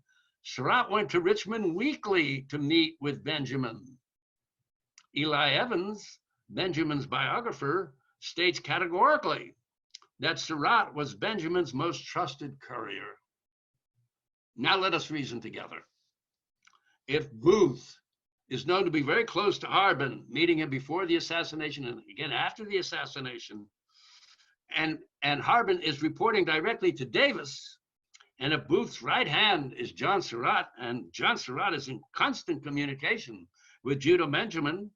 Surratt went to Richmond weekly to meet with Benjamin. Eli Evans, Benjamin's biographer, states categorically that Surratt was Benjamin's most trusted courier. Now let us reason together. If Booth is known to be very close to Harbin, meeting him before the assassination and again after the assassination, and Harbin is reporting directly to Davis, and if Booth's right hand is John Surratt, and John Surratt is in constant communication with Judah Benjamin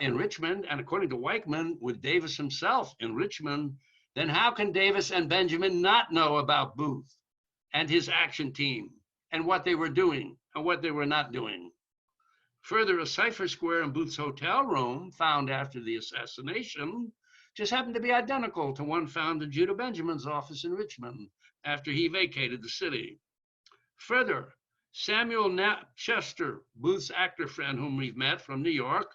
in Richmond, and according to Weichman, with Davis himself in Richmond, then how can Davis and Benjamin not know about Booth and his action team and what they were doing and what they were not doing? Further, a cipher square in Booth's hotel room found after the assassination just happened to be identical to one found in Judah Benjamin's office in Richmond after he vacated the city. Further, Samuel Chester, Booth's actor friend whom we've met from New York,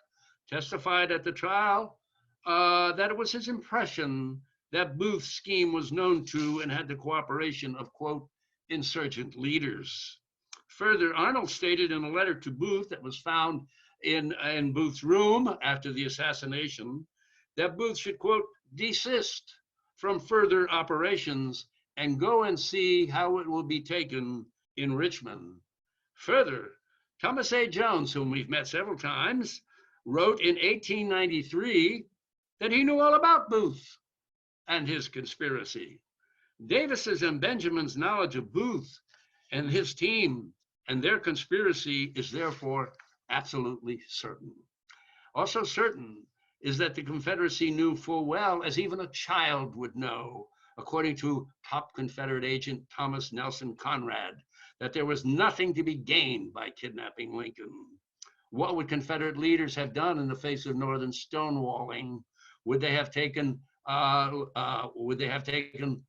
testified at the trial that it was his impression that Booth's scheme was known to and had the cooperation of, quote, insurgent leaders. Further, Arnold stated in a letter to Booth that was found in Booth's room after the assassination that Booth should, quote, desist from further operations and go and see how it will be taken in Richmond. Further, Thomas A. Jones, whom we've met several times, wrote in 1893 that he knew all about Booth and his conspiracy. Davis's and Benjamin's knowledge of Booth and his team and their conspiracy is therefore absolutely certain. Also certain is that the Confederacy knew full well, as even a child would know, according to top Confederate agent Thomas Nelson Conrad, that there was nothing to be gained by kidnapping Lincoln. What would Confederate leaders have done in the face of Northern stonewalling? Would they have taken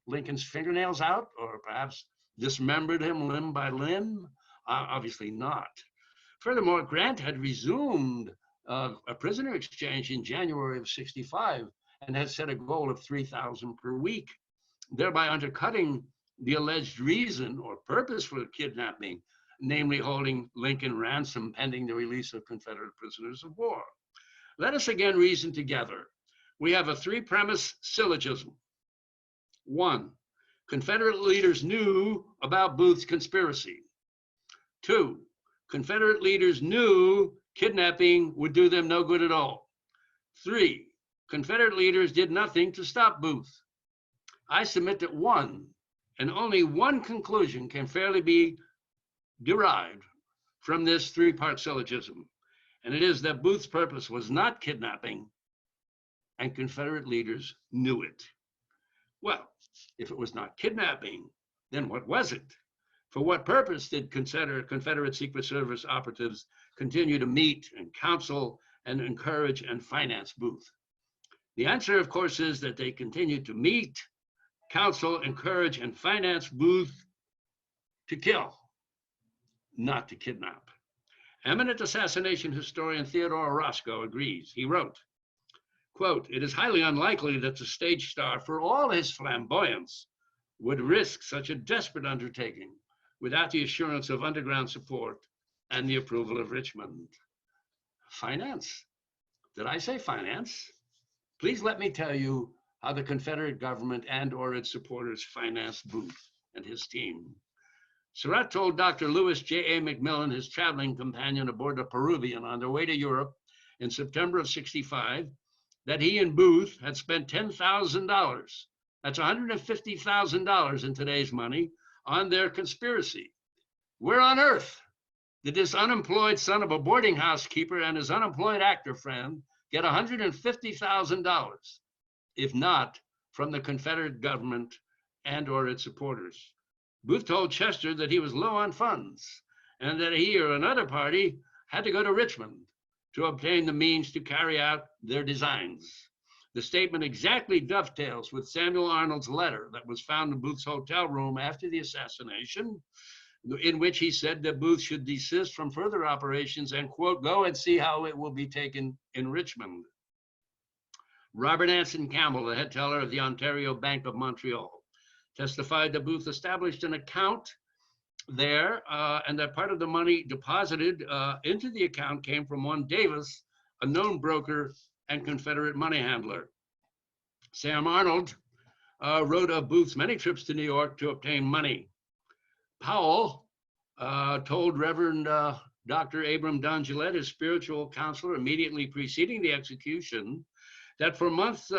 Lincoln's fingernails out, or perhaps dismembered him limb by limb? Obviously not. Furthermore, Grant had resumed a prisoner exchange in January of '65 and had set a goal of 3,000 per week, thereby undercutting the alleged reason or purpose for the kidnapping, namely holding Lincoln ransom pending the release of Confederate prisoners of war. Let us again reason together. We have a three-premise syllogism. 1, Confederate leaders knew about Booth's conspiracy. 2, Confederate leaders knew kidnapping would do them no good at all. 3, Confederate leaders did nothing to stop Booth. I submit that one, and only one conclusion can fairly be derived from this three-part syllogism, and it is that Booth's purpose was not kidnapping, and Confederate leaders knew it. Well, if it was not kidnapping, then what was it? For what purpose did Confederate Secret Service operatives continue to meet and counsel and encourage and finance Booth? The answer, of course, is that they continued to meet, counsel, encourage, and finance Booth to kill, not to kidnap. Eminent assassination historian Theodore Roscoe agrees. He wrote, quote, "It is highly unlikely that the stage star, for all his flamboyance, would risk such a desperate undertaking without the assurance of underground support and the approval of Richmond." Finance. Did I say finance? Please let me tell you how the Confederate government and or its supporters financed Booth and his team. Surratt told Dr. Lewis J.A. McMillan, his traveling companion aboard the Peruvian on their way to Europe in September of '65, that he and Booth had spent $10,000, that's $150,000 in today's money, on their conspiracy. Where on earth did this unemployed son of a boarding house keeper and his unemployed actor friend get $150,000, if not from the Confederate government and or its supporters? Booth told Chester that he was low on funds and that he or another party had to go to Richmond to obtain the means to carry out their designs. The statement exactly dovetails with Samuel Arnold's letter that was found in Booth's hotel room after the assassination, in which he said that Booth should desist from further operations and, quote, go and see how it will be taken in Richmond. Robert Anson Campbell, the head teller of the Ontario Bank of Montreal, testified that Booth established an account there and that part of the money deposited into the account came from one Davis, a known broker and Confederate money handler. Sam Arnold wrote of Booth's many trips to New York to obtain money. Powell told Reverend Dr. Abram Don Gillette, his spiritual counselor immediately preceding the execution, that for months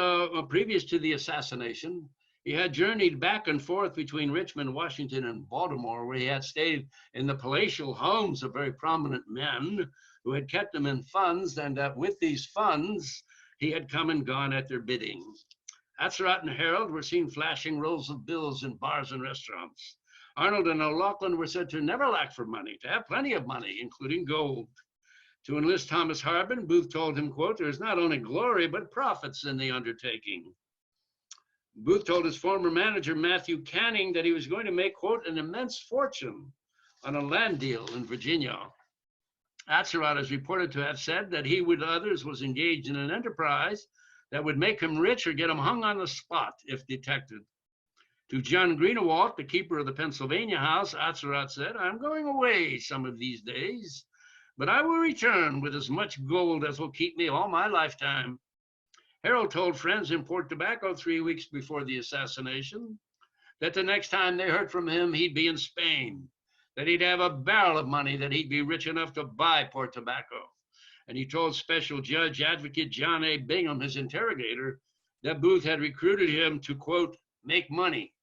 previous to the assassination, he had journeyed back and forth between Richmond, Washington, and Baltimore, where he had stayed in the palatial homes of very prominent men who had kept him in funds, and that with these funds, he had come and gone at their bidding. Atzerodt and Harold were seen flashing rolls of bills in bars and restaurants. Arnold and O'Loughlin were said to never lack for money, to have plenty of money, including gold. To enlist Thomas Harbin, Booth told him, quote, there is not only glory, but profits in the undertaking. Booth told his former manager, Matthew Canning, that he was going to make, quote, an immense fortune on a land deal in Virginia. Atzerodt is reported to have said that he, with others, was engaged in an enterprise that would make him rich or get him hung on the spot if detected. To John Greenewalt, the keeper of the Pennsylvania House, Surratt said, "I'm going away some of these days, but I will return with as much gold as will keep me all my lifetime." Harold told friends in Port Tobacco 3 weeks before the assassination that the next time they heard from him, he'd be in Spain, that he'd have a barrel of money, that he'd be rich enough to buy Port Tobacco. And he told Special Judge Advocate John A. Bingham, his interrogator, that Booth had recruited him to, quote, make money.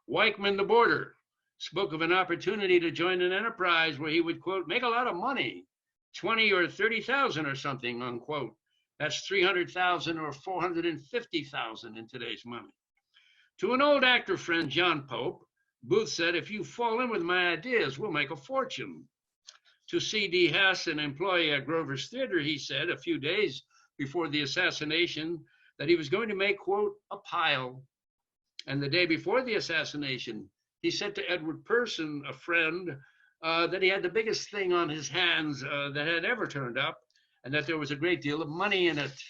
Weichman, the border, spoke of an opportunity to join an enterprise where he would, quote, make a lot of money, 20 or 30,000 or something, unquote. That's 300,000 or 450,000 in today's money. To an old actor friend, John Pope, Booth said, "If you fall in with my ideas, we'll make a fortune." To C.D. Hess, an employee at Grover's Theater, he said a few days before the assassination that he was going to make, quote, a pile. And the day before the assassination, he said to Edward Person, a friend, that he had the biggest thing on his hands that had ever turned up, and that there was a great deal of money in it.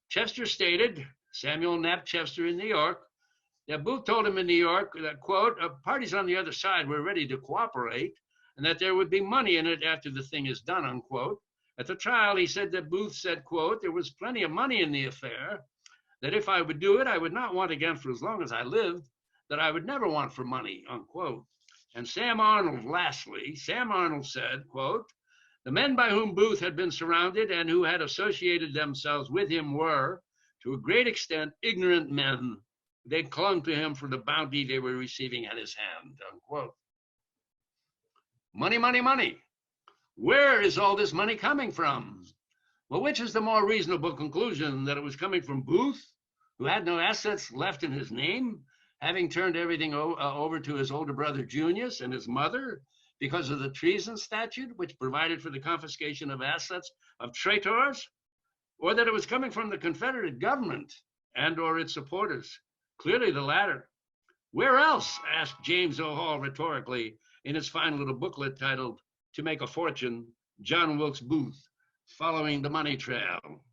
Chester stated, Samuel Knapp Chester in New York, that Booth told him in New York that, quote, parties on the other side were ready to cooperate, and that there would be money in it after the thing is done, unquote. At the trial, he said that Booth said, quote, there was plenty of money in the affair, that if I would do it, I would not want again for as long as I lived, that I would never want for money, unquote. And Sam Arnold, lastly, Sam Arnold said, quote, the men by whom Booth had been surrounded and who had associated themselves with him were, to a great extent, ignorant men. They clung to him for the bounty they were receiving at his hand, unquote. Money, money, money. Where is all this money coming from? Well, which is the more reasonable conclusion, that it was coming from Booth, who had no assets left in his name, having turned everything over to his older brother Junius and his mother because of the treason statute, which provided for the confiscation of assets of traitors, or that it was coming from the Confederate government and or its supporters? Clearly the latter. Where else, asked James O. Hall rhetorically in his fine little booklet titled To Make a Fortune, John Wilkes Booth, Following the Money Trail.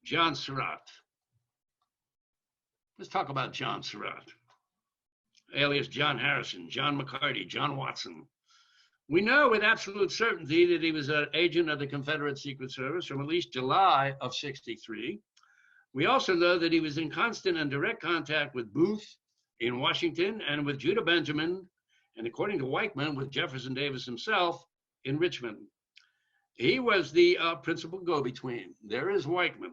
John Surratt. Let's talk about John Surratt, alias John Harrison, John McCarty, John Watson. We know with absolute certainty that he was an agent of the Confederate Secret Service from at least July of '63. We also know that he was in constant and direct contact with Booth in Washington and with Judah Benjamin, and according to Weichman, with Jefferson Davis himself in Richmond. He was the principal go-between. There is Weichman.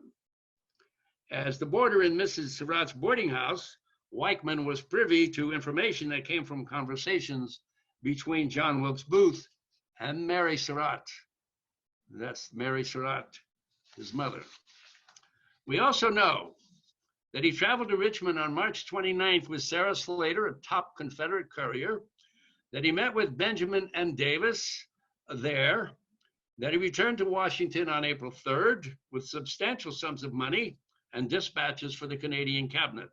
As the boarder in Mrs. Surratt's boarding house, Weichman was privy to information that came from conversations between John Wilkes Booth and Mary Surratt. That's Mary Surratt, his mother. We also know that he traveled to Richmond on March 29th with Sarah Slater, a top Confederate courier, that he met with Benjamin and Davis there, that he returned to Washington on April 3rd with substantial sums of money and dispatches for the Canadian cabinet.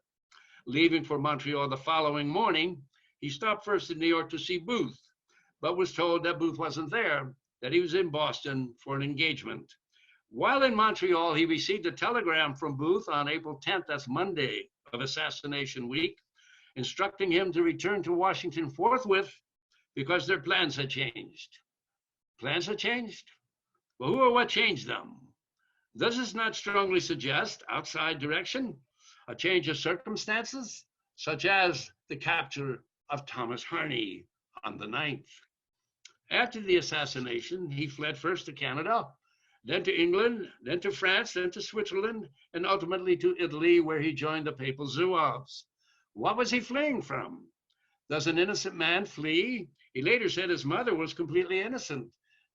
Leaving for Montreal the following morning, he stopped first in New York to see Booth, but was told that Booth wasn't there, that he was in Boston for an engagement. While in Montreal, he received a telegram from Booth on April 10th, that's Monday of assassination week, instructing him to return to Washington forthwith because their plans had changed. Plans had changed? Well, who or what changed them? Does this not strongly suggest outside direction, a change of circumstances, such as the capture of Thomas Harney on the 9th? After the assassination, he fled first to Canada, then to England, then to France, then to Switzerland, and ultimately to Italy, where he joined the Papal Zouaves. What was he fleeing from? Does an innocent man flee? He later said his mother was completely innocent.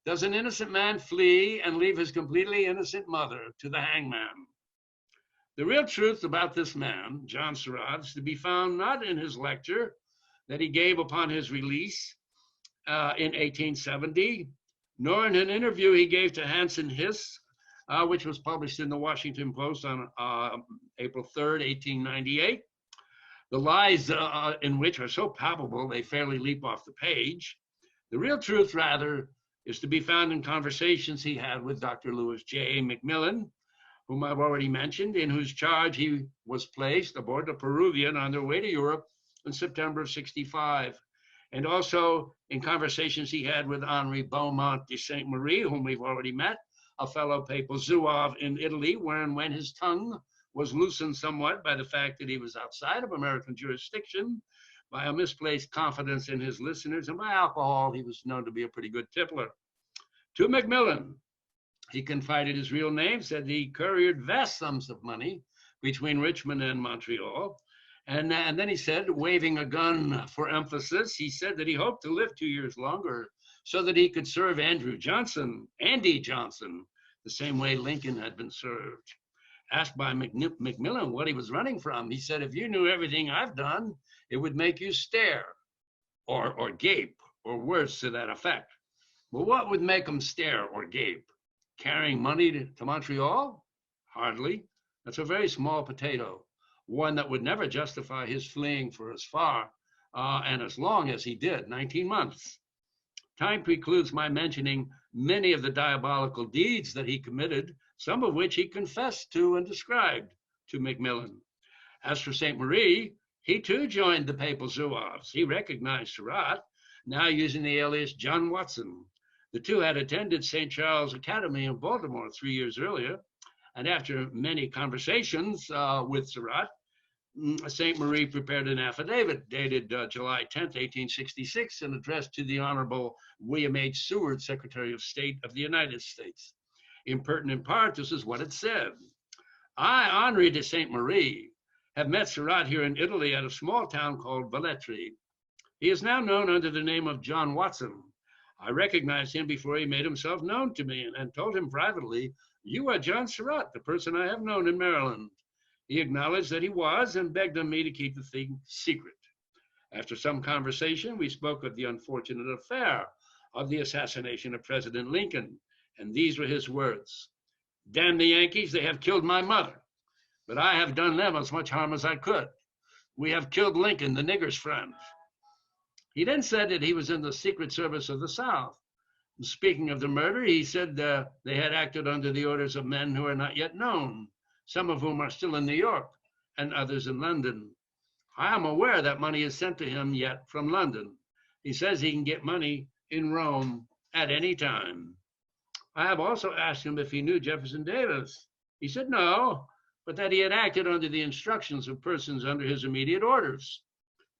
Does an innocent man flee and leave his completely innocent mother to the hangman? The real truth about this man, John Surratt, is to be found not in his lecture that he gave upon his release in 1870, nor in an interview he gave to Hanson Hiss, which was published in the Washington Post on April 3rd, 1898. The lies in which are so palpable they fairly leap off the page. The real truth, rather, is to be found in conversations he had with Dr. Lewis J. McMillan, whom I've already mentioned, in whose charge he was placed aboard the Peruvian on their way to Europe in September of 65. And also in conversations he had with Henri Beaumont de Saint-Marie, whom we've already met, a fellow papal zouave in Italy, wherein when his tongue was loosened somewhat by the fact that he was outside of American jurisdiction, by a misplaced confidence in his listeners, and by alcohol, he was known to be a pretty good tippler. To Macmillan, he confided his real name, said he couriered vast sums of money between Richmond and Montreal. And then he said, waving a gun for emphasis, he said that he hoped to live 2 years longer so that he could serve Andy Johnson, the same way Lincoln had been served. Asked by Macmillan what he was running from, he said, if you knew everything I've done, it would make you stare or gape, or words to that effect. Well, what would make him stare or gape? Carrying money to Montreal? Hardly. That's a very small potato, one that would never justify his fleeing for as far and as long as he did, 19 months. Time precludes my mentioning many of the diabolical deeds that he committed, some of which he confessed to and described to Macmillan. As for St. Marie, he too joined the papal zouaves. He recognized Surratt, now using the alias John Watson. The two had attended St. Charles Academy in Baltimore 3 years earlier, and after many conversations with Surratt, St. Marie prepared an affidavit dated July 10th, 1866, and addressed to the Honorable William H. Seward, Secretary of State of the United States. In pertinent part, this is what it said. I, Henri de St. Marie, have met Surratt here in Italy at a small town called Velletri. He is now known under the name of John Watson. I recognized him before he made himself known to me and told him privately, you are John Surratt, the person I have known in Maryland. He acknowledged that he was and begged of me to keep the thing secret. After some conversation, we spoke of the unfortunate affair of the assassination of President Lincoln, and these were his words. Damn the Yankees, they have killed my mother, but I have done them as much harm as I could. We have killed Lincoln, the nigger's friend. He then said that he was in the Secret Service of the South. Speaking of the murder, he said they had acted under the orders of men who are not yet known, some of whom are still in New York and others in London. I am aware that money is sent to him yet from London. He says he can get money in Rome at any time. I have also asked him if he knew Jefferson Davis. He said no, but that he had acted under the instructions of persons under his immediate orders.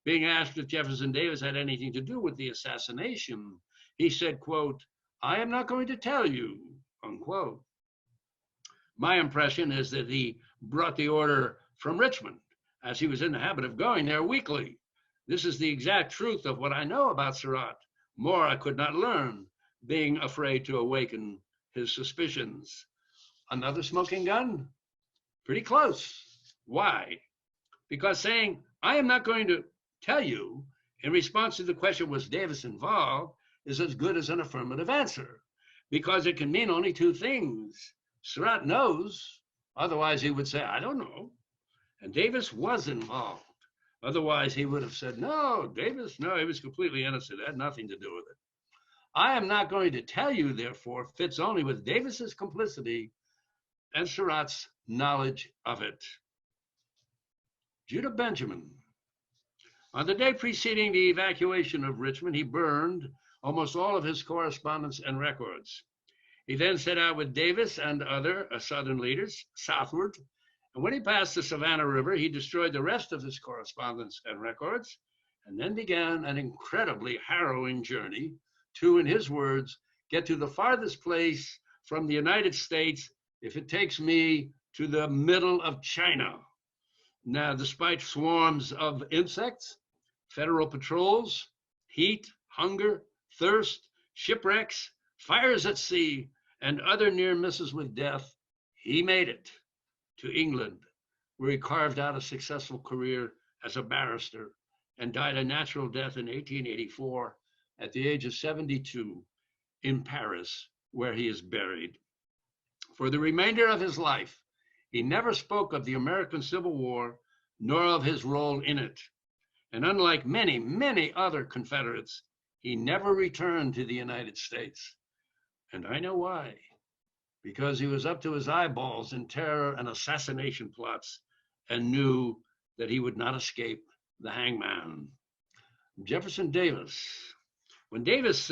Being asked if Jefferson Davis had anything to do with the assassination, he said, quote, I am not going to tell you, unquote. My impression is that he brought the order from Richmond, as he was in the habit of going there weekly. This is the exact truth of what I know about Surratt. More I could not learn, being afraid to awaken his suspicions. Another smoking gun? Pretty close. Why? Because saying, I am not going to tell you, in response to the question, was Davis involved, is as good as an affirmative answer, because it can mean only two things. Surratt knows, otherwise he would say, I don't know. And Davis was involved. Otherwise he would have said, no, Davis, no, he was completely innocent, had nothing to do with it. I am not going to tell you, therefore, fits only with Davis's complicity and Surratt's knowledge of it. Judah Benjamin. On the day preceding the evacuation of Richmond, he burned almost all of his correspondence and records. He then set out with Davis and other Southern leaders southward, and when he passed the Savannah River, he destroyed the rest of his correspondence and records, and then began an incredibly harrowing journey to, in his words, get to the farthest place from the United States if it takes me to the middle of China. Now, despite swarms of insects, federal patrols, heat, hunger, thirst, shipwrecks, fires at sea, and other near misses with death, he made it to England, where he carved out a successful career as a barrister and died a natural death in 1884 at the age of 72 in Paris, where he is buried. For the remainder of his life, he never spoke of the American Civil War, nor of his role in it. And unlike many, many other Confederates, he never returned to the United States. And I know why. because he was up to his eyeballs in terror and assassination plots and knew that he would not escape the hangman. Jefferson Davis. When Davis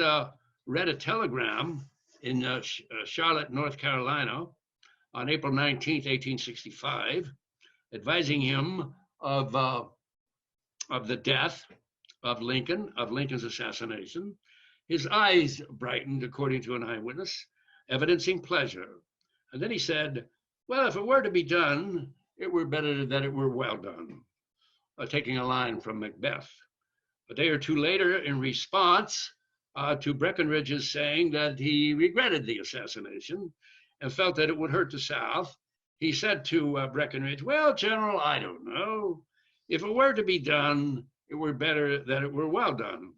read a telegram in Charlotte, North Carolina, on April 19th, 1865, advising him of the death of Lincoln, of Lincoln's assassination, his eyes brightened, according to an eyewitness, evidencing pleasure. And then he said, well, if it were to be done, it were better that it were well done, taking a line from Macbeth. A day or two later, in response to Breckinridge's saying that he regretted the assassination and felt that it would hurt the South, he said to Breckinridge, well, General, I don't know. If it were to be done, it were better that it were well done.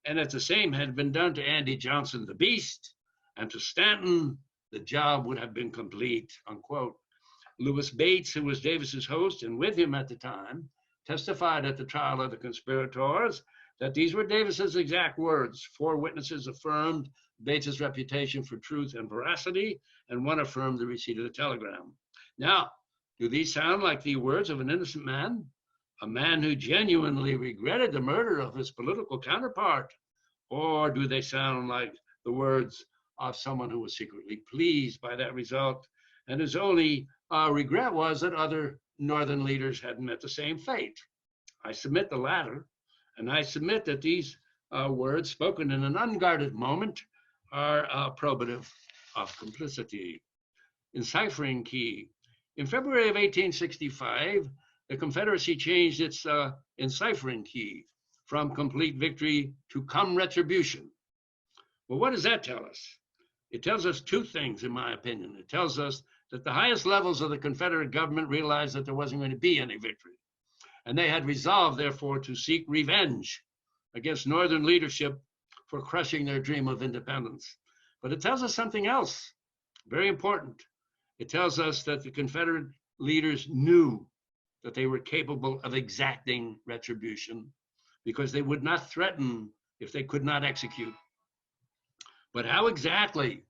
And if the same had been done to Andy Johnson, the Beast, and to Stanton, the job would have been complete, unquote. Lewis Bates, who was Davis's host and with him at the time, testified at the trial of the conspirators that these were Davis's exact words. 4 witnesses affirmed Bates's reputation for truth and veracity, and 1 affirmed the receipt of the telegram. Now, do these sound like the words of an innocent man? A man who genuinely regretted the murder of his political counterpart? Or do they sound like the words of someone who was secretly pleased by that result and whose only regret was that other Northern leaders had met the same fate? I submit the latter, and I submit that these words spoken in an unguarded moment are probative of complicity. Enciphering key. In February of 1865, the Confederacy changed its enciphering key from complete victory to come retribution. Well, what does that tell us? It tells us 2 things, in my opinion. It tells us that the highest levels of the Confederate government realized that there wasn't going to be any victory. And they had resolved, therefore, to seek revenge against Northern leadership for crushing their dream of independence. But it tells us something else, very important. It tells us that the Confederate leaders knew that they were capable of exacting retribution because they would not threaten if they could not execute. But how exactly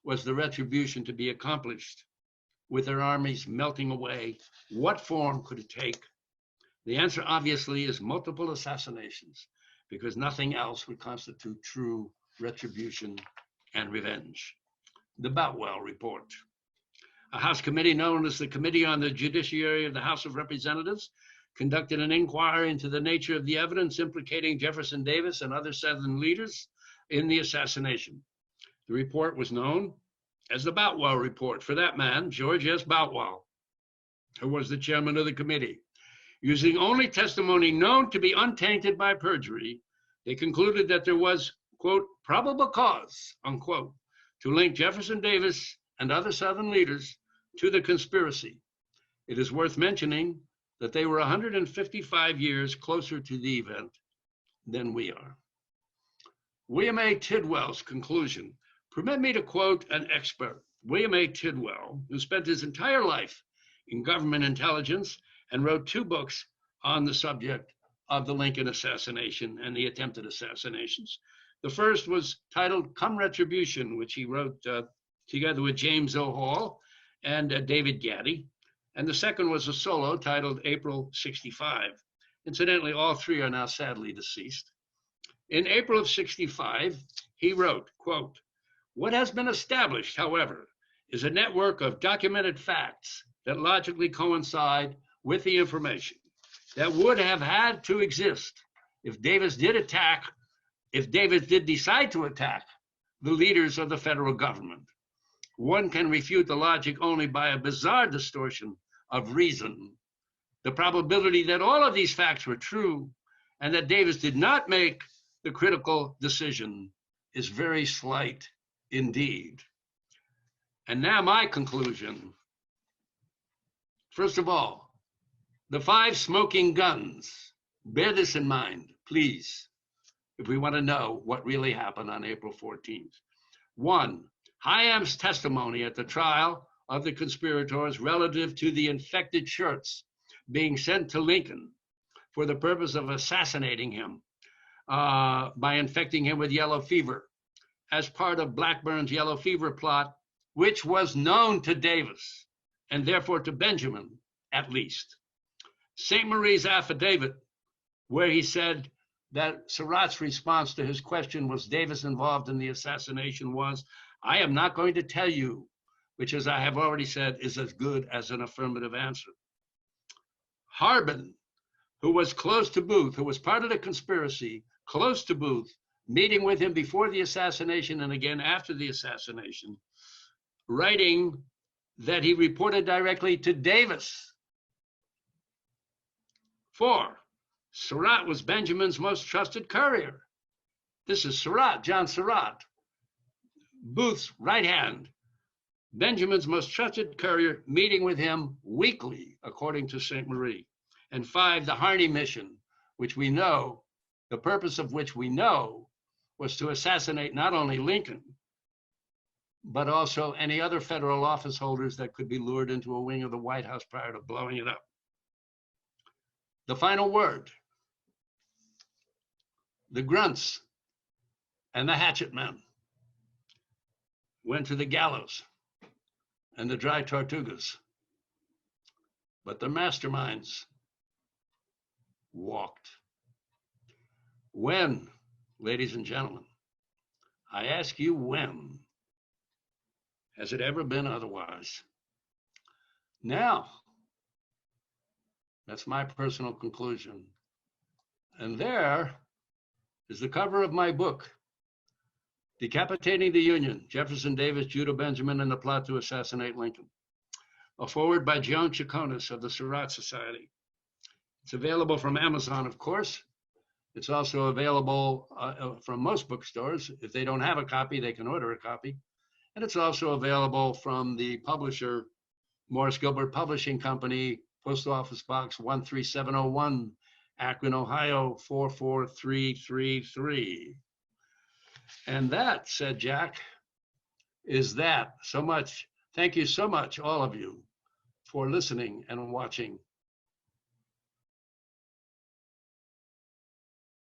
was the retribution to be accomplished with their armies melting away? What form could it take? The answer obviously is multiple assassinations, because nothing else would constitute true retribution and revenge. The Boutwell Report. A House committee known as the Committee on the Judiciary of the House of Representatives conducted an inquiry into the nature of the evidence implicating Jefferson Davis and other Southern leaders in the assassination. The report was known as the Boutwell Report for that man, George S. Boutwell, who was the chairman of the committee. Using only testimony known to be untainted by perjury, they concluded that there was, quote, probable cause, unquote, to link Jefferson Davis and other Southern leaders to the conspiracy. It is worth mentioning that they were 155 years closer to the event than we are. William A. Tidwell's conclusion. Permit me to quote an expert, William A. Tidwell, who spent his entire life in government intelligence and wrote 2 books on the subject of the Lincoln assassination and the attempted assassinations. The first was titled Come Retribution, which he wrote together with James O. Hall and David Gaddy. And the second was a solo titled April 65. Incidentally, all 3 are now sadly deceased. In April of 65, he wrote, quote, what has been established, however, is a network of documented facts that logically coincide with the information that would have had to exist if Davis did decide to attack the leaders of the federal government. One can refute the logic only by a bizarre distortion of reason. The probability that all of these facts were true and that Davis did not make the critical decision is very slight indeed. And now my conclusion. First of all, the 5 smoking guns. Bear this in mind, please, if we want to know what really happened on April 14th. 1, Hyam's testimony at the trial of the conspirators relative to the infected shirts being sent to Lincoln for the purpose of assassinating him by infecting him with yellow fever as part of Blackburn's yellow fever plot which was known to Davis, and therefore to Benjamin, at least. St. Marie's affidavit, where he said that Surratt's response to his question, was Davis involved in the assassination, was, I am not going to tell you, which, as I have already said, is as good as an affirmative answer. Harbin, who was close to Booth, who was part of the conspiracy, close to Booth, meeting with him before the assassination and again after the assassination, writing that he reported directly to Davis. 4, Surratt was Benjamin's most trusted courier. This is Surratt, John Surratt, Booth's right hand, Benjamin's most trusted courier, meeting with him weekly, according to St. Marie. And 5, the Harney mission, which we know, the purpose of which we know, was to assassinate not only Lincoln, but also any other federal office holders that could be lured into a wing of the White House prior to blowing it up. The final word. The grunts and the hatchet men went to the gallows and the dry tortugas, but the masterminds walked. When, ladies and gentlemen, I ask you when, has it ever been otherwise? Now, that's my personal conclusion. And there is the cover of my book, Decapitating the Union, Jefferson Davis, Judah Benjamin, and the Plot to Assassinate Lincoln. A foreword by Joan Chaconis of the Surratt Society. It's available from Amazon, of course. It's also available from most bookstores. If they don't have a copy, they can order a copy. And it's also available from the publisher, Morris Gilbert Publishing Company, Post Office Box 13701, Akron, Ohio 44333. And that, said Jack, is that. So much. Thank you so much, all of you, for listening and watching